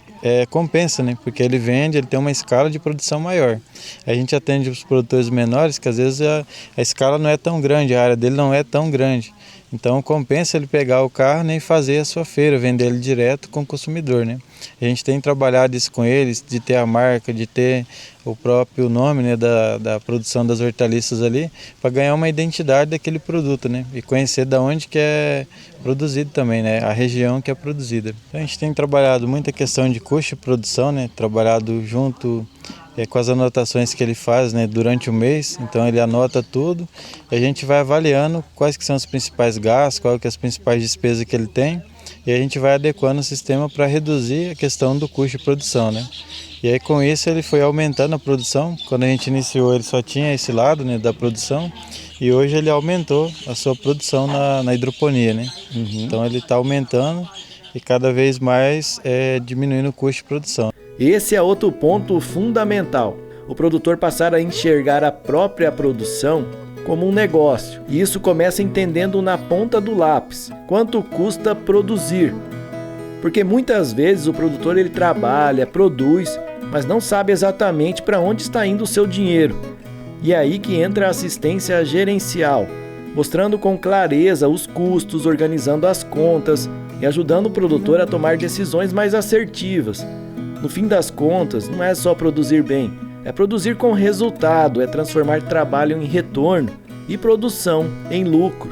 compensa, né? Porque ele vende, ele tem uma escala de produção maior. A gente atende os produtores menores que às vezes a escala não é tão grande, a área dele não é tão grande. Então compensa ele pegar o carro, né, e fazer a sua feira, vender ele direto com o consumidor, né? A gente tem trabalhado isso com eles, de ter a marca, de ter o próprio nome, né, da produção das hortaliças ali, para ganhar uma identidade daquele produto, né? E conhecer de onde que é produzido também, né? A região que é produzida. Então, a gente tem trabalhado muita questão de custo de produção, né? Trabalhado junto com as anotações que ele faz, né, durante o mês. Então ele anota tudo e a gente vai avaliando quais que são os principais gastos, quais que são as principais despesas que ele tem, e a gente vai adequando o sistema para reduzir a questão do custo de produção, né? E aí com isso ele foi aumentando a produção. Quando a gente iniciou ele só tinha esse lado, né, da produção, e hoje ele aumentou a sua produção na hidroponia, né? Então ele está aumentando e cada vez mais diminuindo o custo de produção. Esse é outro ponto fundamental, o produtor passar a enxergar a própria produção como um negócio. E isso começa entendendo na ponta do lápis, quanto custa produzir. Porque muitas vezes o produtor ele trabalha, produz, mas não sabe exatamente para onde está indo o seu dinheiro. E é aí que entra a assistência gerencial, mostrando com clareza os custos, organizando as contas e ajudando o produtor a tomar decisões mais assertivas. No fim das contas, não é só produzir bem, é produzir com resultado, é transformar trabalho em retorno e produção em lucro.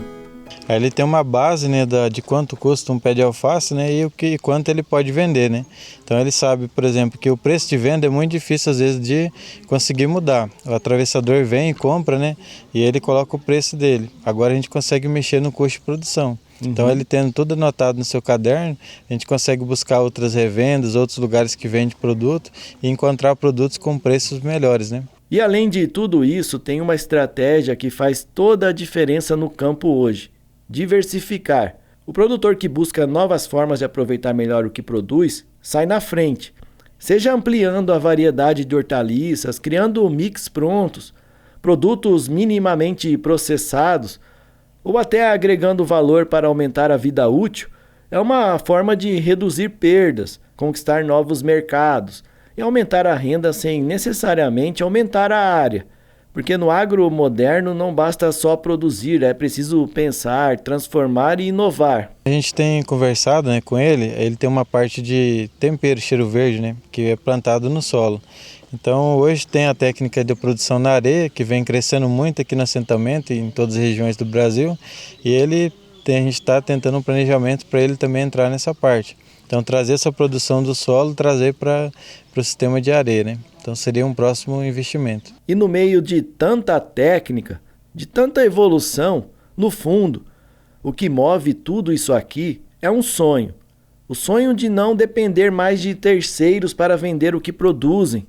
Aí ele tem uma base, né, de quanto custa um pé de alface, né, e quanto ele pode vender, né? Então ele sabe, por exemplo, que o preço de venda é muito difícil às vezes de conseguir mudar. O atravessador vem e compra, né, e ele coloca o preço dele. Agora a gente consegue mexer no custo de produção. Então ele tendo tudo anotado no seu caderno, a gente consegue buscar outras revendas, outros lugares que vende produto e encontrar produtos com preços melhores, né? E além de tudo isso, tem uma estratégia que faz toda a diferença no campo hoje: diversificar. O produtor que busca novas formas de aproveitar melhor o que produz, sai na frente. Seja ampliando a variedade de hortaliças, criando mix prontos, produtos minimamente processados, ou até agregando valor para aumentar a vida útil, é uma forma de reduzir perdas, conquistar novos mercados e aumentar a renda sem necessariamente aumentar a área. Porque no agro moderno não basta só produzir, é preciso pensar, transformar e inovar. A gente tem conversado, né, com ele tem uma parte de tempero cheiro verde, né, que é plantado no solo. Então hoje tem a técnica de produção na areia, que vem crescendo muito aqui no assentamento e em todas as regiões do Brasil, e a gente está tentando um planejamento para ele também entrar nessa parte. Então trazer essa produção do solo, trazer para o sistema de areia, né? Então seria um próximo investimento. E no meio de tanta técnica, de tanta evolução, no fundo, o que move tudo isso aqui é um sonho. O sonho de não depender mais de terceiros para vender o que produzem,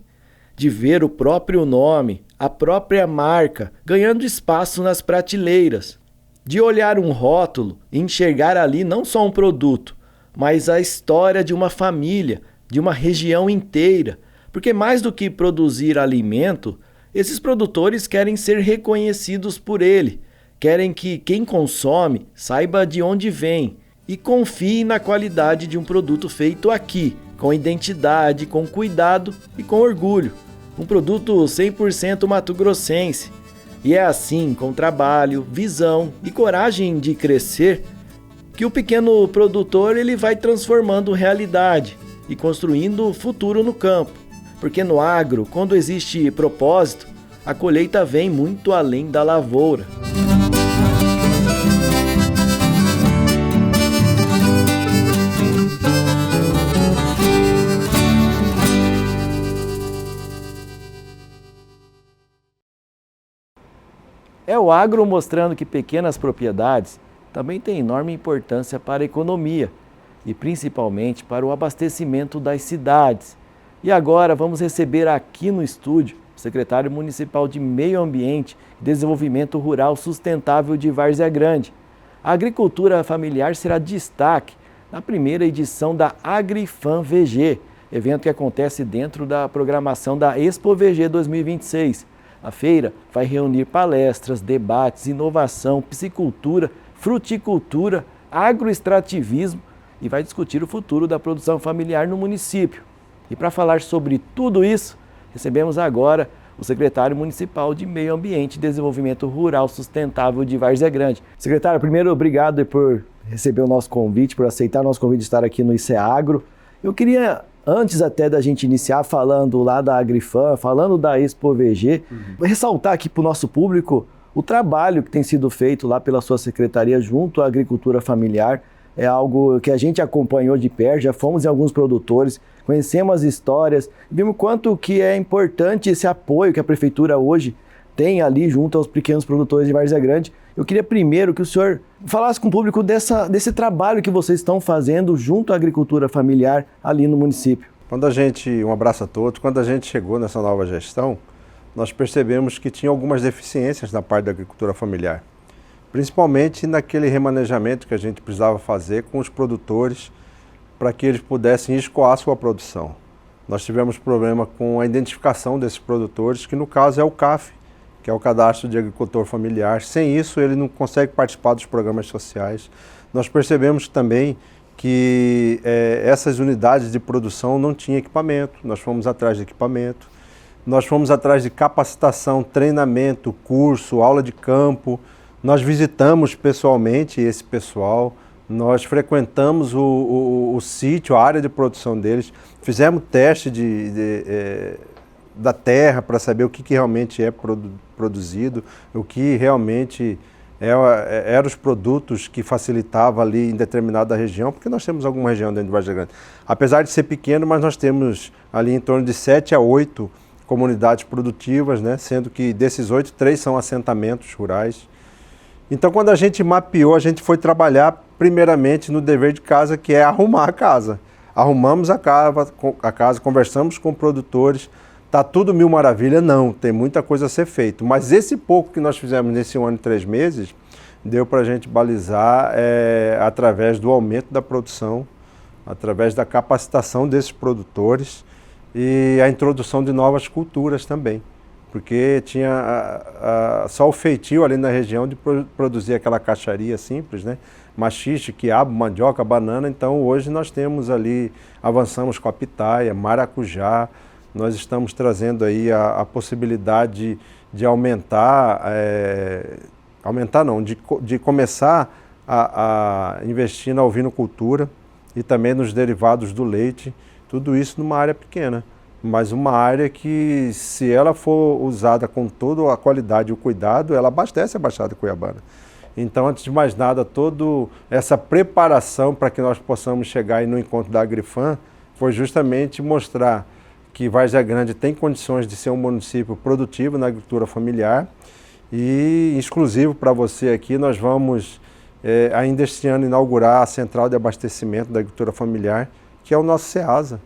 de ver o próprio nome, a própria marca, ganhando espaço nas prateleiras, de olhar um rótulo e enxergar ali não só um produto, mas a história de uma família, de uma região inteira. Porque mais do que produzir alimento, esses produtores querem ser reconhecidos por ele, querem que quem consome saiba de onde vem e confie na qualidade de um produto feito aqui, com identidade, com cuidado e com orgulho. Um produto 100% mato-grossense. E é assim, com trabalho, visão e coragem de crescer, que o pequeno produtor ele vai transformando realidade e construindo futuro no campo. Porque no agro, quando existe propósito, a colheita vem muito além da lavoura. É o agro mostrando que pequenas propriedades também têm enorme importância para a economia e principalmente para o abastecimento das cidades. E agora vamos receber aqui no estúdio o secretário municipal de Meio Ambiente e Desenvolvimento Rural Sustentável de Várzea Grande. A agricultura familiar será destaque na primeira edição da AgriFan VG, evento que acontece dentro da programação da Expo VG 2026. A feira vai reunir palestras, debates, inovação, piscicultura, fruticultura, agroextrativismo e vai discutir o futuro da produção familiar no município. E para falar sobre tudo isso, recebemos agora o secretário municipal de Meio Ambiente e Desenvolvimento Rural Sustentável de Várzea Grande. Secretário, primeiro, obrigado por receber o nosso convite, por aceitar o nosso convite de estar aqui no Isso é Agro. Eu queria, antes até da gente iniciar falando lá da AgriFan, falando da Expo VG, ressaltar aqui para o nosso público o trabalho que tem sido feito lá pela sua secretaria junto à agricultura familiar. É algo que a gente acompanhou de perto, já fomos em alguns produtores, conhecemos as histórias, vimos quanto que é importante esse apoio que a prefeitura hoje tem ali junto aos pequenos produtores de Várzea Grande. Eu queria primeiro que o senhor falasse com o público desse trabalho que vocês estão fazendo junto à agricultura familiar ali no município. Um abraço a todos, quando a gente chegou nessa nova gestão, nós percebemos que tinha algumas deficiências na parte da agricultura familiar. Principalmente naquele remanejamento que a gente precisava fazer com os produtores para que eles pudessem escoar sua produção. Nós tivemos problema com a identificação desses produtores, que no caso é o CAF, que é o Cadastro de Agricultor Familiar. Sem isso, ele não consegue participar dos programas sociais. Nós percebemos também que essas unidades de produção não tinham equipamento. Nós fomos atrás de equipamento, nós fomos atrás de capacitação, treinamento, curso, aula de campo. Nós visitamos pessoalmente esse pessoal, nós frequentamos o sítio, a área de produção deles, fizemos teste da terra para saber o que realmente é produzido, o que realmente eram os produtos que facilitavam ali em determinada região, porque nós temos alguma região dentro de Várzea Grande. Apesar de ser pequeno, mas nós temos ali em torno de 7 a 8 comunidades produtivas, né? Sendo que desses 8, 3 são assentamentos rurais. Então, quando a gente mapeou, a gente foi trabalhar primeiramente no dever de casa, que é arrumar a casa. Arrumamos a casa, conversamos com produtores, está tudo mil maravilha? Não, tem muita coisa a ser feita. Mas esse pouco que nós fizemos nesse 1 ano e 3 meses, deu para a gente balizar através do aumento da produção, através da capacitação desses produtores e a introdução de novas culturas também. Porque tinha só o feitio ali na região de produzir aquela caixaria simples, né? Maxixe, quiabo, mandioca, banana. Então hoje nós temos ali, avançamos com a pitaia, maracujá. Nós estamos trazendo aí a possibilidade de aumentar, de começar a investir na ovinocultura e também nos derivados do leite. Tudo isso numa área pequena, mas uma área que, se ela for usada com toda a qualidade e o cuidado, ela abastece a Baixada Cuiabana. Então, antes de mais nada, toda essa preparação para que nós possamos chegar aí no encontro da AgriFan foi justamente mostrar que Várzea Grande tem condições de ser um município produtivo na agricultura familiar e, exclusivo para você aqui, nós vamos ainda este ano inaugurar a Central de Abastecimento da Agricultura Familiar, que é o nosso SEASA.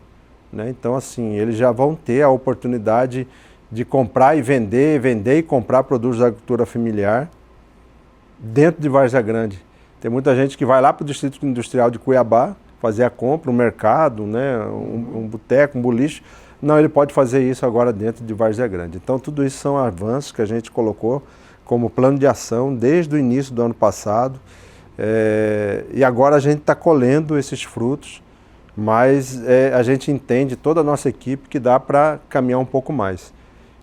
Então, assim, eles já vão ter a oportunidade de comprar e vender e comprar produtos da agricultura familiar dentro de Várzea Grande. Tem muita gente que vai lá para o Distrito Industrial de Cuiabá fazer a compra, um mercado, né, um boteco, um boliche. Não, ele pode fazer isso agora dentro de Várzea Grande. Então, tudo isso são avanços que a gente colocou como plano de ação desde o início do ano passado. E agora a gente está colhendo esses frutos, mas a gente entende, toda a nossa equipe, que dá para caminhar um pouco mais.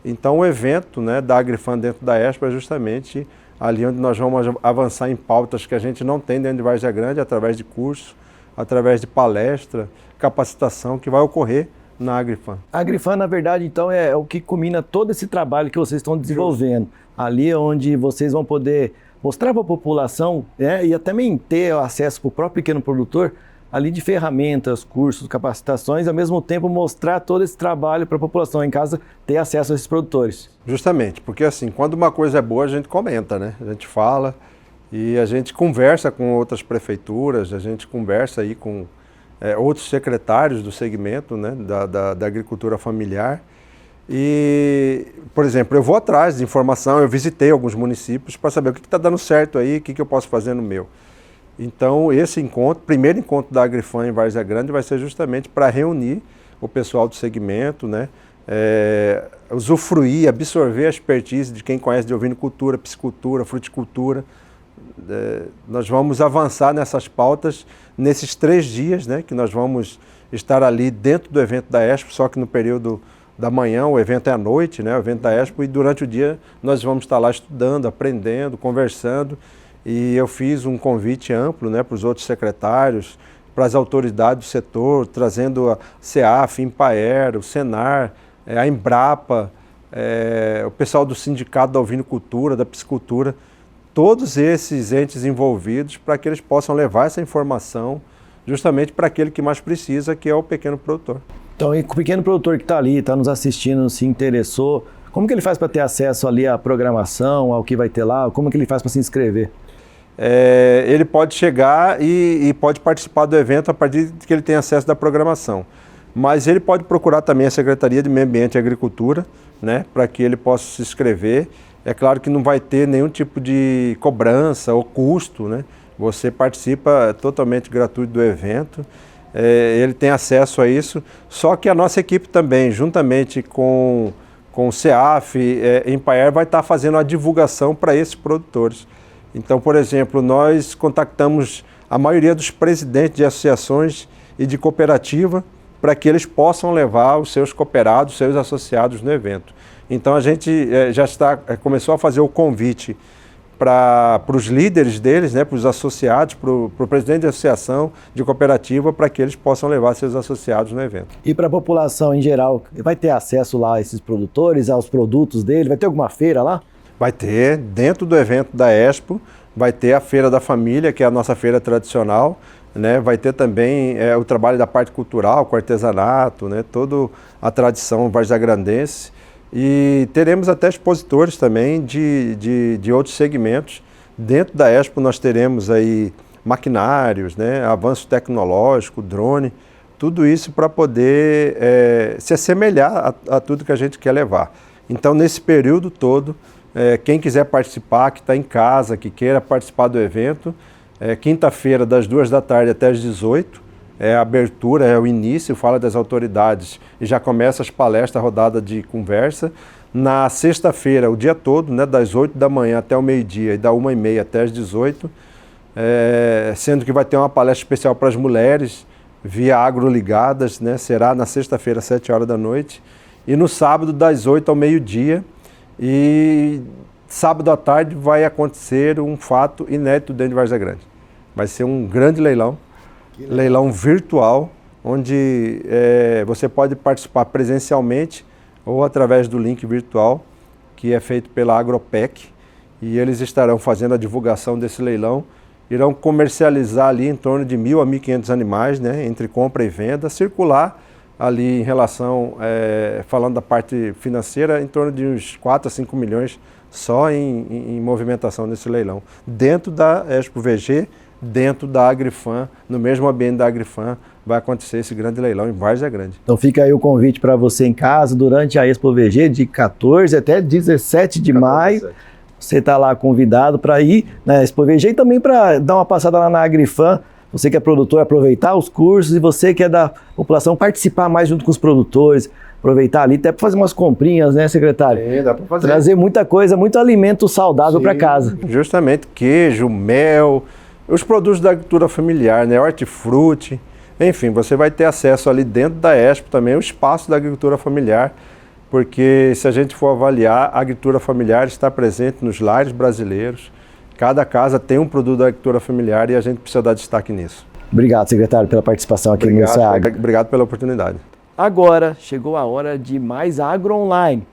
Então o evento, né, da AgriFan dentro da Expo é justamente ali onde nós vamos avançar em pautas que a gente não tem dentro de Várzea Grande, através de curso, através de palestra, capacitação que vai ocorrer na AgriFan. A AgriFan, na verdade, então, é o que culmina todo esse trabalho que vocês estão desenvolvendo. Ali onde vocês vão poder mostrar para a população, né, e também ter acesso para o próprio pequeno produtor, ali de ferramentas, cursos, capacitações, ao mesmo tempo mostrar todo esse trabalho para a população em casa ter acesso a esses produtores. Justamente, porque assim, quando uma coisa é boa, a gente comenta, né? A gente fala e a gente conversa com outras prefeituras, a gente conversa aí com outros secretários do segmento, né, da agricultura familiar. E, por exemplo, eu vou atrás de informação, eu visitei alguns municípios para saber o que está dando certo aí, o que eu posso fazer no meu. Então, esse encontro, primeiro encontro da Agrifam em Várzea Grande, vai ser justamente para reunir o pessoal do segmento, né, usufruir, absorver a expertise de quem conhece de ovinocultura, piscicultura, fruticultura. Nós vamos avançar nessas pautas nesses 3 dias, né, que nós vamos estar ali dentro do evento da Expo, só que no período da manhã, o evento é à noite, né, o evento da Expo, e durante o dia nós vamos estar lá estudando, aprendendo, conversando, e eu fiz um convite amplo, né, para os outros secretários, para as autoridades do setor, trazendo a CEAF, Impaer, o Senar, a Embrapa, o pessoal do Sindicato da Ovinocultura, da Piscicultura, todos esses entes envolvidos para que eles possam levar essa informação justamente para aquele que mais precisa, que é o pequeno produtor. Então, e o pequeno produtor que está ali, está nos assistindo, se interessou, como que ele faz para ter acesso ali à programação, ao que vai ter lá? Como que ele faz para se inscrever? Ele pode chegar e pode participar do evento a partir de que ele tem acesso da programação. Mas ele pode procurar também a Secretaria de Meio Ambiente e Agricultura, né, para que ele possa se inscrever. É claro que não vai ter nenhum tipo de cobrança ou custo, né? Você participa totalmente gratuito do evento, ele tem acesso a isso, só que a nossa equipe também, juntamente com o CEAF, Impaer, vai estar fazendo a divulgação para esses produtores. Então, por exemplo, nós contactamos a maioria dos presidentes de associações e de cooperativa para que eles possam levar os seus cooperados, seus associados no evento. Então, a gente começou a fazer o convite para os líderes deles, né, para os associados, para o presidente de associação, de cooperativa, para que eles possam levar seus associados no evento. E para a população em geral, vai ter acesso lá a esses produtores, aos produtos dele? Vai ter alguma feira lá? Vai ter, dentro do evento da Expo, vai ter a Feira da Família, que é a nossa feira tradicional, né? Vai ter também o trabalho da parte cultural, com artesanato, né? Toda a tradição varzagrandense. E teremos até expositores também de outros segmentos. Dentro da Expo nós teremos aí maquinários, né? Avanço tecnológico, drone, tudo isso para poder se assemelhar a tudo que a gente quer levar. Então, nesse período todo, quem quiser participar, que está em casa, que queira participar do evento, quinta-feira, das 2 da tarde até as 18, é a abertura, é o início, fala das autoridades e já começa as palestras, a rodada de conversa. Na sexta-feira, o dia todo, né, das 8 da manhã até o meio-dia e da 1h30 até as 18, sendo que vai ter uma palestra especial para as mulheres, via Agroligadas, né, será na sexta-feira, às 7 horas da noite, e no sábado, das 8 ao meio-dia. E sábado à tarde vai acontecer um fato inédito dentro de Várzea Grande. Vai ser um grande leilão, leilão virtual, onde você pode participar presencialmente ou através do link virtual, que é feito pela Agropec, e eles estarão fazendo a divulgação desse leilão, irão comercializar ali em torno de 1.000 a 1.500 animais, né, entre compra e venda, circular ali em relação, falando da parte financeira, em torno de uns 4 a 5 milhões só em movimentação nesse leilão. Dentro da Expo VG, dentro da Agrifam, no mesmo ambiente da Agrifam, vai acontecer esse grande leilão em Várzea Grande. Então fica aí o convite para você em casa, durante a Expo VG, de 14 até 17 de maio. Você está lá convidado para ir na Expo VG e também para dar uma passada lá na Agrifam. Você que é produtor, aproveitar os cursos, e você que é da população, participar mais junto com os produtores, aproveitar ali até para fazer umas comprinhas, né, secretário? Dá para fazer. Trazer muita coisa, muito alimento saudável para casa. Justamente, queijo, mel, os produtos da agricultura familiar, né, hortifruti, enfim, você vai ter acesso ali dentro da Expo também, o espaço da agricultura familiar, porque se a gente for avaliar, a agricultura familiar está presente nos lares brasileiros. Cada casa tem um produto da agricultura familiar e a gente precisa dar destaque nisso. Obrigado, secretário, pela participação aqui no SEAG. Obrigado pela oportunidade. Agora chegou a hora de mais Agro Online.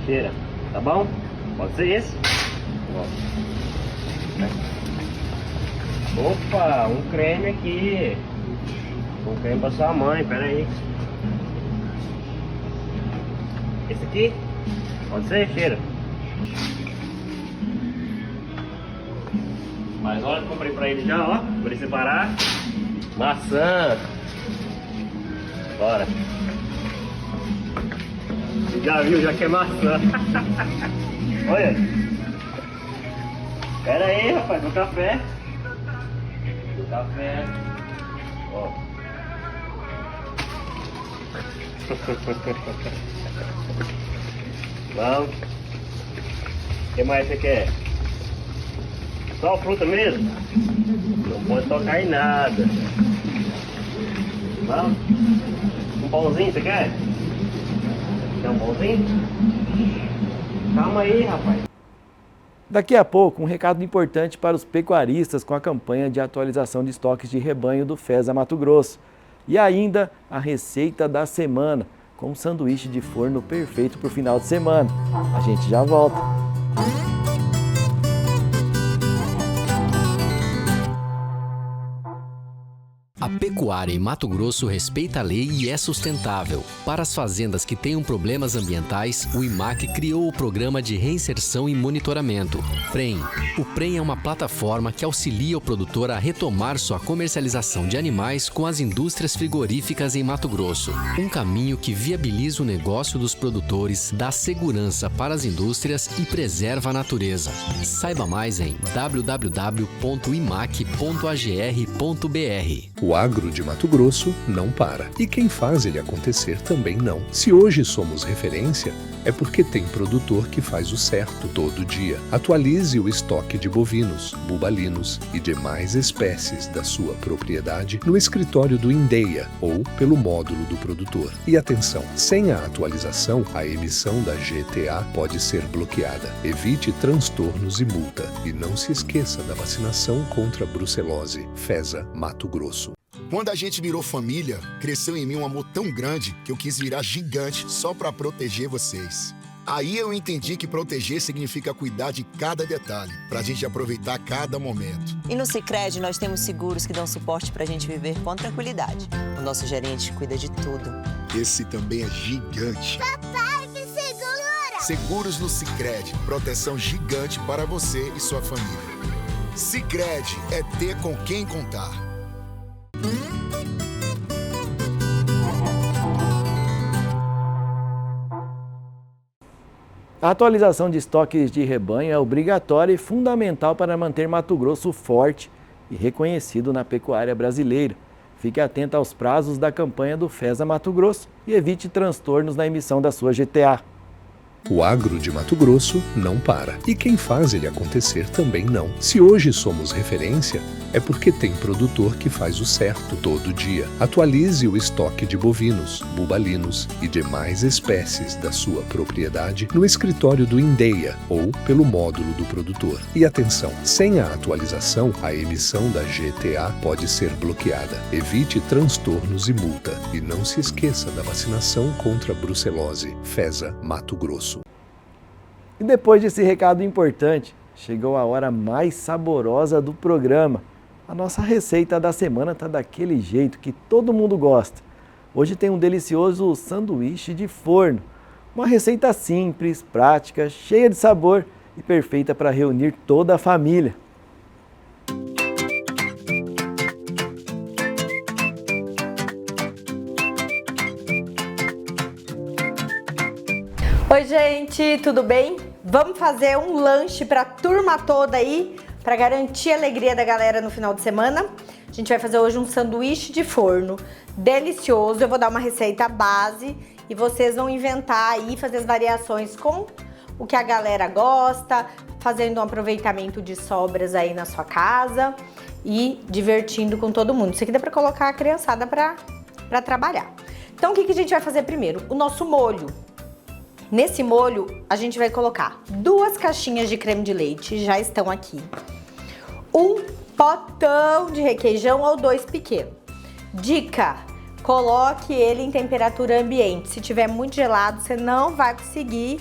Cheira, tá bom? Pode ser esse? Opa, um creme aqui. Um creme pra sua mãe, pera aí. Esse aqui? Pode ser, cheira. Mas olha, comprei pra ele já, ó. Pra ele separar. Maçã. Bora. Você já viu, já que é maçã. Olha. Pera aí, rapaz, do café. Do café. Ó. Vamos. O que mais você quer? Só fruta mesmo? Não pode tocar em nada. Vamos? Um pãozinho você quer? Quer um pãozinho? Calma aí, rapaz. Daqui a pouco, um recado importante para os pecuaristas com a campanha de atualização de estoques de rebanho do FESA Mato Grosso. E ainda a receita da semana, com um sanduíche de forno perfeito para o final de semana. A gente já volta. A pecuária em Mato Grosso respeita a lei e é sustentável. Para as fazendas que tenham problemas ambientais, o IMAC criou o Programa de Reinserção e Monitoramento, PREM. O PREM é uma plataforma que auxilia o produtor a retomar sua comercialização de animais com as indústrias frigoríficas em Mato Grosso. Um caminho que viabiliza o negócio dos produtores, dá segurança para as indústrias e preserva a natureza. Saiba mais em www.imac.agr.br. O agro de Mato Grosso não para. E quem faz ele acontecer também não. Se hoje somos referência, é porque tem produtor que faz o certo todo dia. Atualize o estoque de bovinos, bubalinos e demais espécies da sua propriedade no escritório do INDEA ou pelo módulo do produtor. E atenção, sem a atualização, a emissão da GTA pode ser bloqueada. Evite transtornos e multa. E não se esqueça da vacinação contra a brucelose. FESA Mato Grosso. Quando a gente virou família, cresceu em mim um amor tão grande que eu quis virar gigante só pra proteger vocês. Aí eu entendi que proteger significa cuidar de cada detalhe, pra gente aproveitar cada momento. E no Sicredi nós temos seguros que dão suporte pra gente viver com tranquilidade. O nosso gerente cuida de tudo. Esse também é gigante. Papai, que segura! Seguros no Sicredi, proteção gigante para você e sua família. Sicredi é ter com quem contar. A atualização de estoques de rebanho é obrigatória e fundamental para manter Mato Grosso forte e reconhecido na pecuária brasileira. Fique atento aos prazos da campanha do FESA Mato Grosso e evite transtornos na emissão da sua GTA. O agro de Mato Grosso não para. E quem faz ele acontecer também não. Se hoje somos referência, é porque tem produtor que faz o certo todo dia. Atualize o estoque de bovinos, bubalinos e demais espécies da sua propriedade no escritório do INDEA ou pelo módulo do produtor. E atenção, sem a atualização, a emissão da GTA pode ser bloqueada. Evite transtornos e multa. E não se esqueça da vacinação contra a brucelose. FESA Mato Grosso. E depois desse recado importante, chegou a hora mais saborosa do programa. A nossa receita da semana está daquele jeito que todo mundo gosta. Hoje tem um delicioso sanduíche de forno. Uma receita simples, prática, cheia de sabor e perfeita para reunir toda a família. Oi gente, tudo bem? Vamos fazer um lanche para a turma toda aí, para garantir a alegria da galera no final de semana. A gente vai fazer hoje um sanduíche de forno delicioso. Eu vou dar uma receita base e vocês vão inventar aí, fazer as variações com o que a galera gosta, fazendo um aproveitamento de sobras aí na sua casa e divertindo com todo mundo. Isso aqui dá para colocar a criançada para trabalhar. Então o que a gente vai fazer primeiro? O nosso molho. Nesse molho, a gente vai colocar 2 caixinhas de creme de leite, já estão aqui. Um potão de requeijão ou 2 pequenos. Dica, coloque ele em temperatura ambiente. Se tiver muito gelado, você não vai conseguir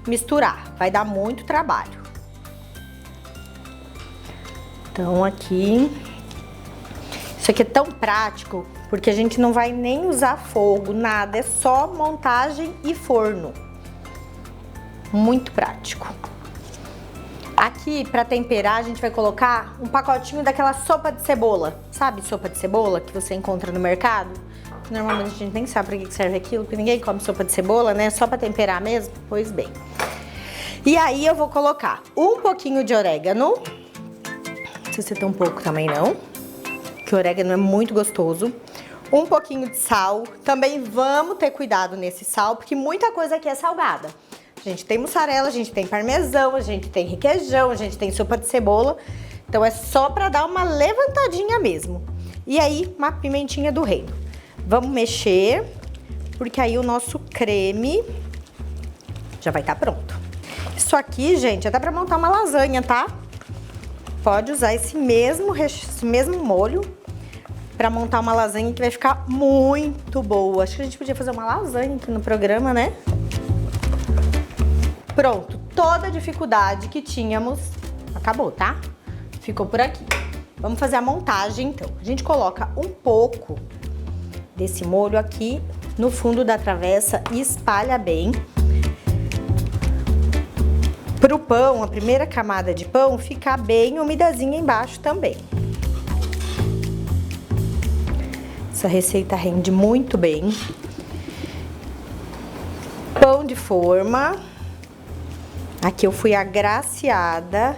misturar, vai dar muito trabalho. Então aqui, isso aqui é tão prático, porque a gente não vai nem usar fogo, nada, é só montagem e forno. Muito prático. Aqui, para temperar, a gente vai colocar um pacotinho daquela sopa de cebola. Sabe sopa de cebola que você encontra no mercado? Normalmente a gente nem sabe para que serve aquilo, porque ninguém come sopa de cebola, né? Só para temperar mesmo? Pois bem. E aí eu vou colocar um pouquinho de orégano. Não precisa ser tão pouco também não, que o orégano é muito gostoso. Um pouquinho de sal. Também vamos ter cuidado nesse sal, porque muita coisa aqui é salgada. A gente tem mussarela, a gente tem parmesão, a gente tem requeijão, a gente tem sopa de cebola. Então é só para dar uma levantadinha mesmo. E aí, uma pimentinha do reino. Vamos mexer, porque aí o nosso creme já vai estar pronto. Isso aqui, gente, é dá para montar uma lasanha, tá? Pode usar esse mesmo molho para montar uma lasanha que vai ficar muito boa. Acho que a gente podia fazer uma lasanha aqui no programa, né? Pronto, toda a dificuldade que tínhamos acabou, tá? Ficou por aqui. Vamos fazer a montagem, então. A gente coloca um pouco desse molho aqui no fundo da travessa e espalha bem. Pro pão, a primeira camada de pão, ficar bem umidazinha embaixo também. Essa receita rende muito bem. Pão de forma. Aqui eu fui agraciada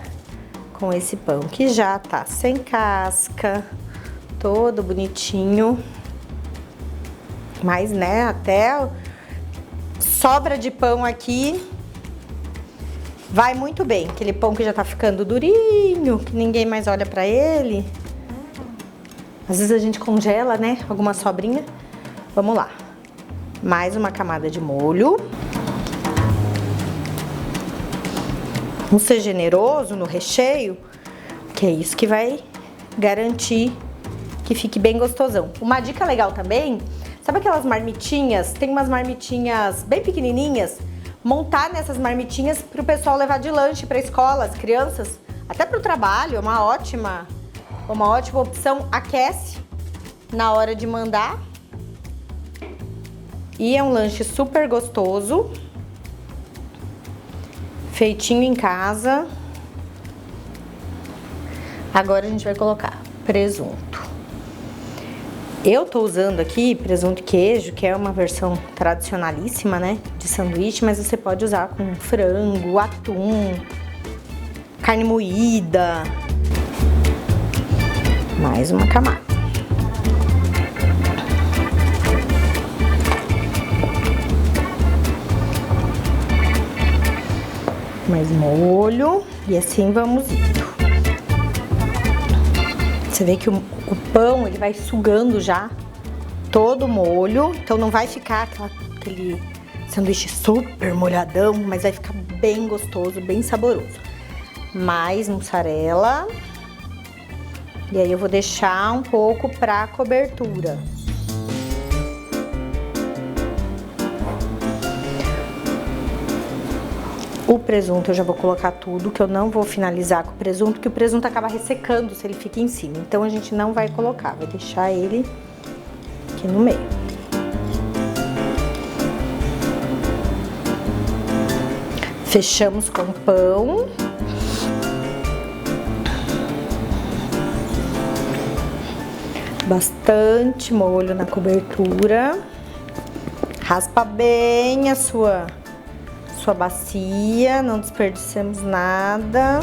com esse pão que já tá sem casca, todo bonitinho. Mas, né, até sobra de pão aqui vai muito bem. Aquele pão que já tá ficando durinho, que ninguém mais olha pra ele. Às vezes a gente congela, né, alguma sobrinha. Vamos lá. Mais uma camada de molho. Vamos ser generoso no recheio, que é isso que vai garantir que fique bem gostosão. Uma dica legal também, sabe aquelas marmitinhas? Tem umas marmitinhas bem pequenininhas. Montar nessas marmitinhas para o pessoal levar de lanche para a escola, as crianças, até para o trabalho, é uma ótima opção. Aquece na hora de mandar. E é um lanche super gostoso. Feitinho em casa. Agora a gente vai colocar presunto. Eu tô usando aqui presunto e queijo, que é uma versão tradicionalíssima, né, de sanduíche, mas você pode usar com frango, atum, carne moída. Mais uma camada. Mais molho e assim vamos indo. Você vê que o pão ele vai sugando já todo o molho, então não vai ficar aquele sanduíche super molhadão, mas vai ficar bem gostoso, bem saboroso. Mais mussarela. E aí eu vou deixar um pouco para cobertura. O presunto eu já vou colocar tudo, que eu não vou finalizar com o presunto, porque o presunto acaba ressecando se ele fica em cima. Então a gente não vai colocar, vai deixar ele aqui no meio. Fechamos com o pão. Bastante molho na cobertura. Raspa bem a sua bacia, não desperdicemos nada.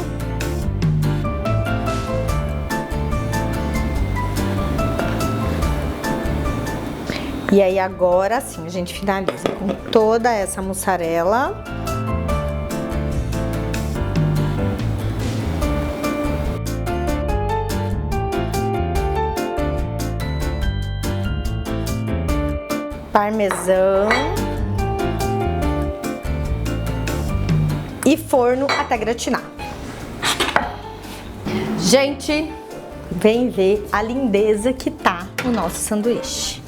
E aí agora sim a gente finaliza com toda essa mussarela. Parmesão. E forno até gratinar. Gente, vem ver a lindeza que tá o nosso sanduíche.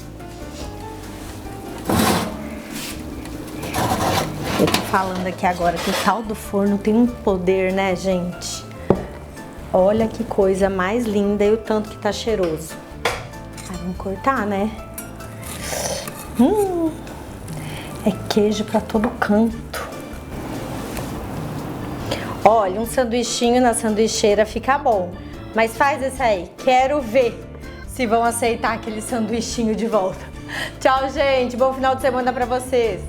Eu tô falando aqui agora que o tal do forno tem um poder, né, gente? Olha que coisa mais linda e o tanto que tá cheiroso. Ai, vamos cortar, né? É queijo pra todo canto. Olha, um sanduichinho na sanduicheira fica bom. Mas faz esse aí. Quero ver se vão aceitar aquele sanduichinho de volta. Tchau, gente. Bom final de semana pra vocês.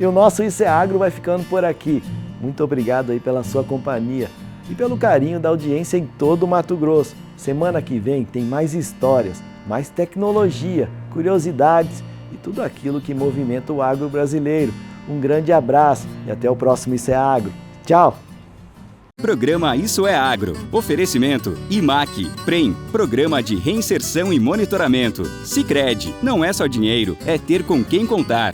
E o nosso Isso é Agro vai ficando por aqui. Muito obrigado aí pela sua companhia e pelo carinho da audiência em todo o Mato Grosso. Semana que vem tem mais histórias, mais tecnologia, curiosidades e tudo aquilo que movimenta o agro brasileiro. Um grande abraço e até o próximo Isso é Agro. Tchau! Programa Isso é Agro. Oferecimento IMAC, PREM, Programa de Reinserção e Monitoramento. Sicredi, não é só dinheiro, é ter com quem contar.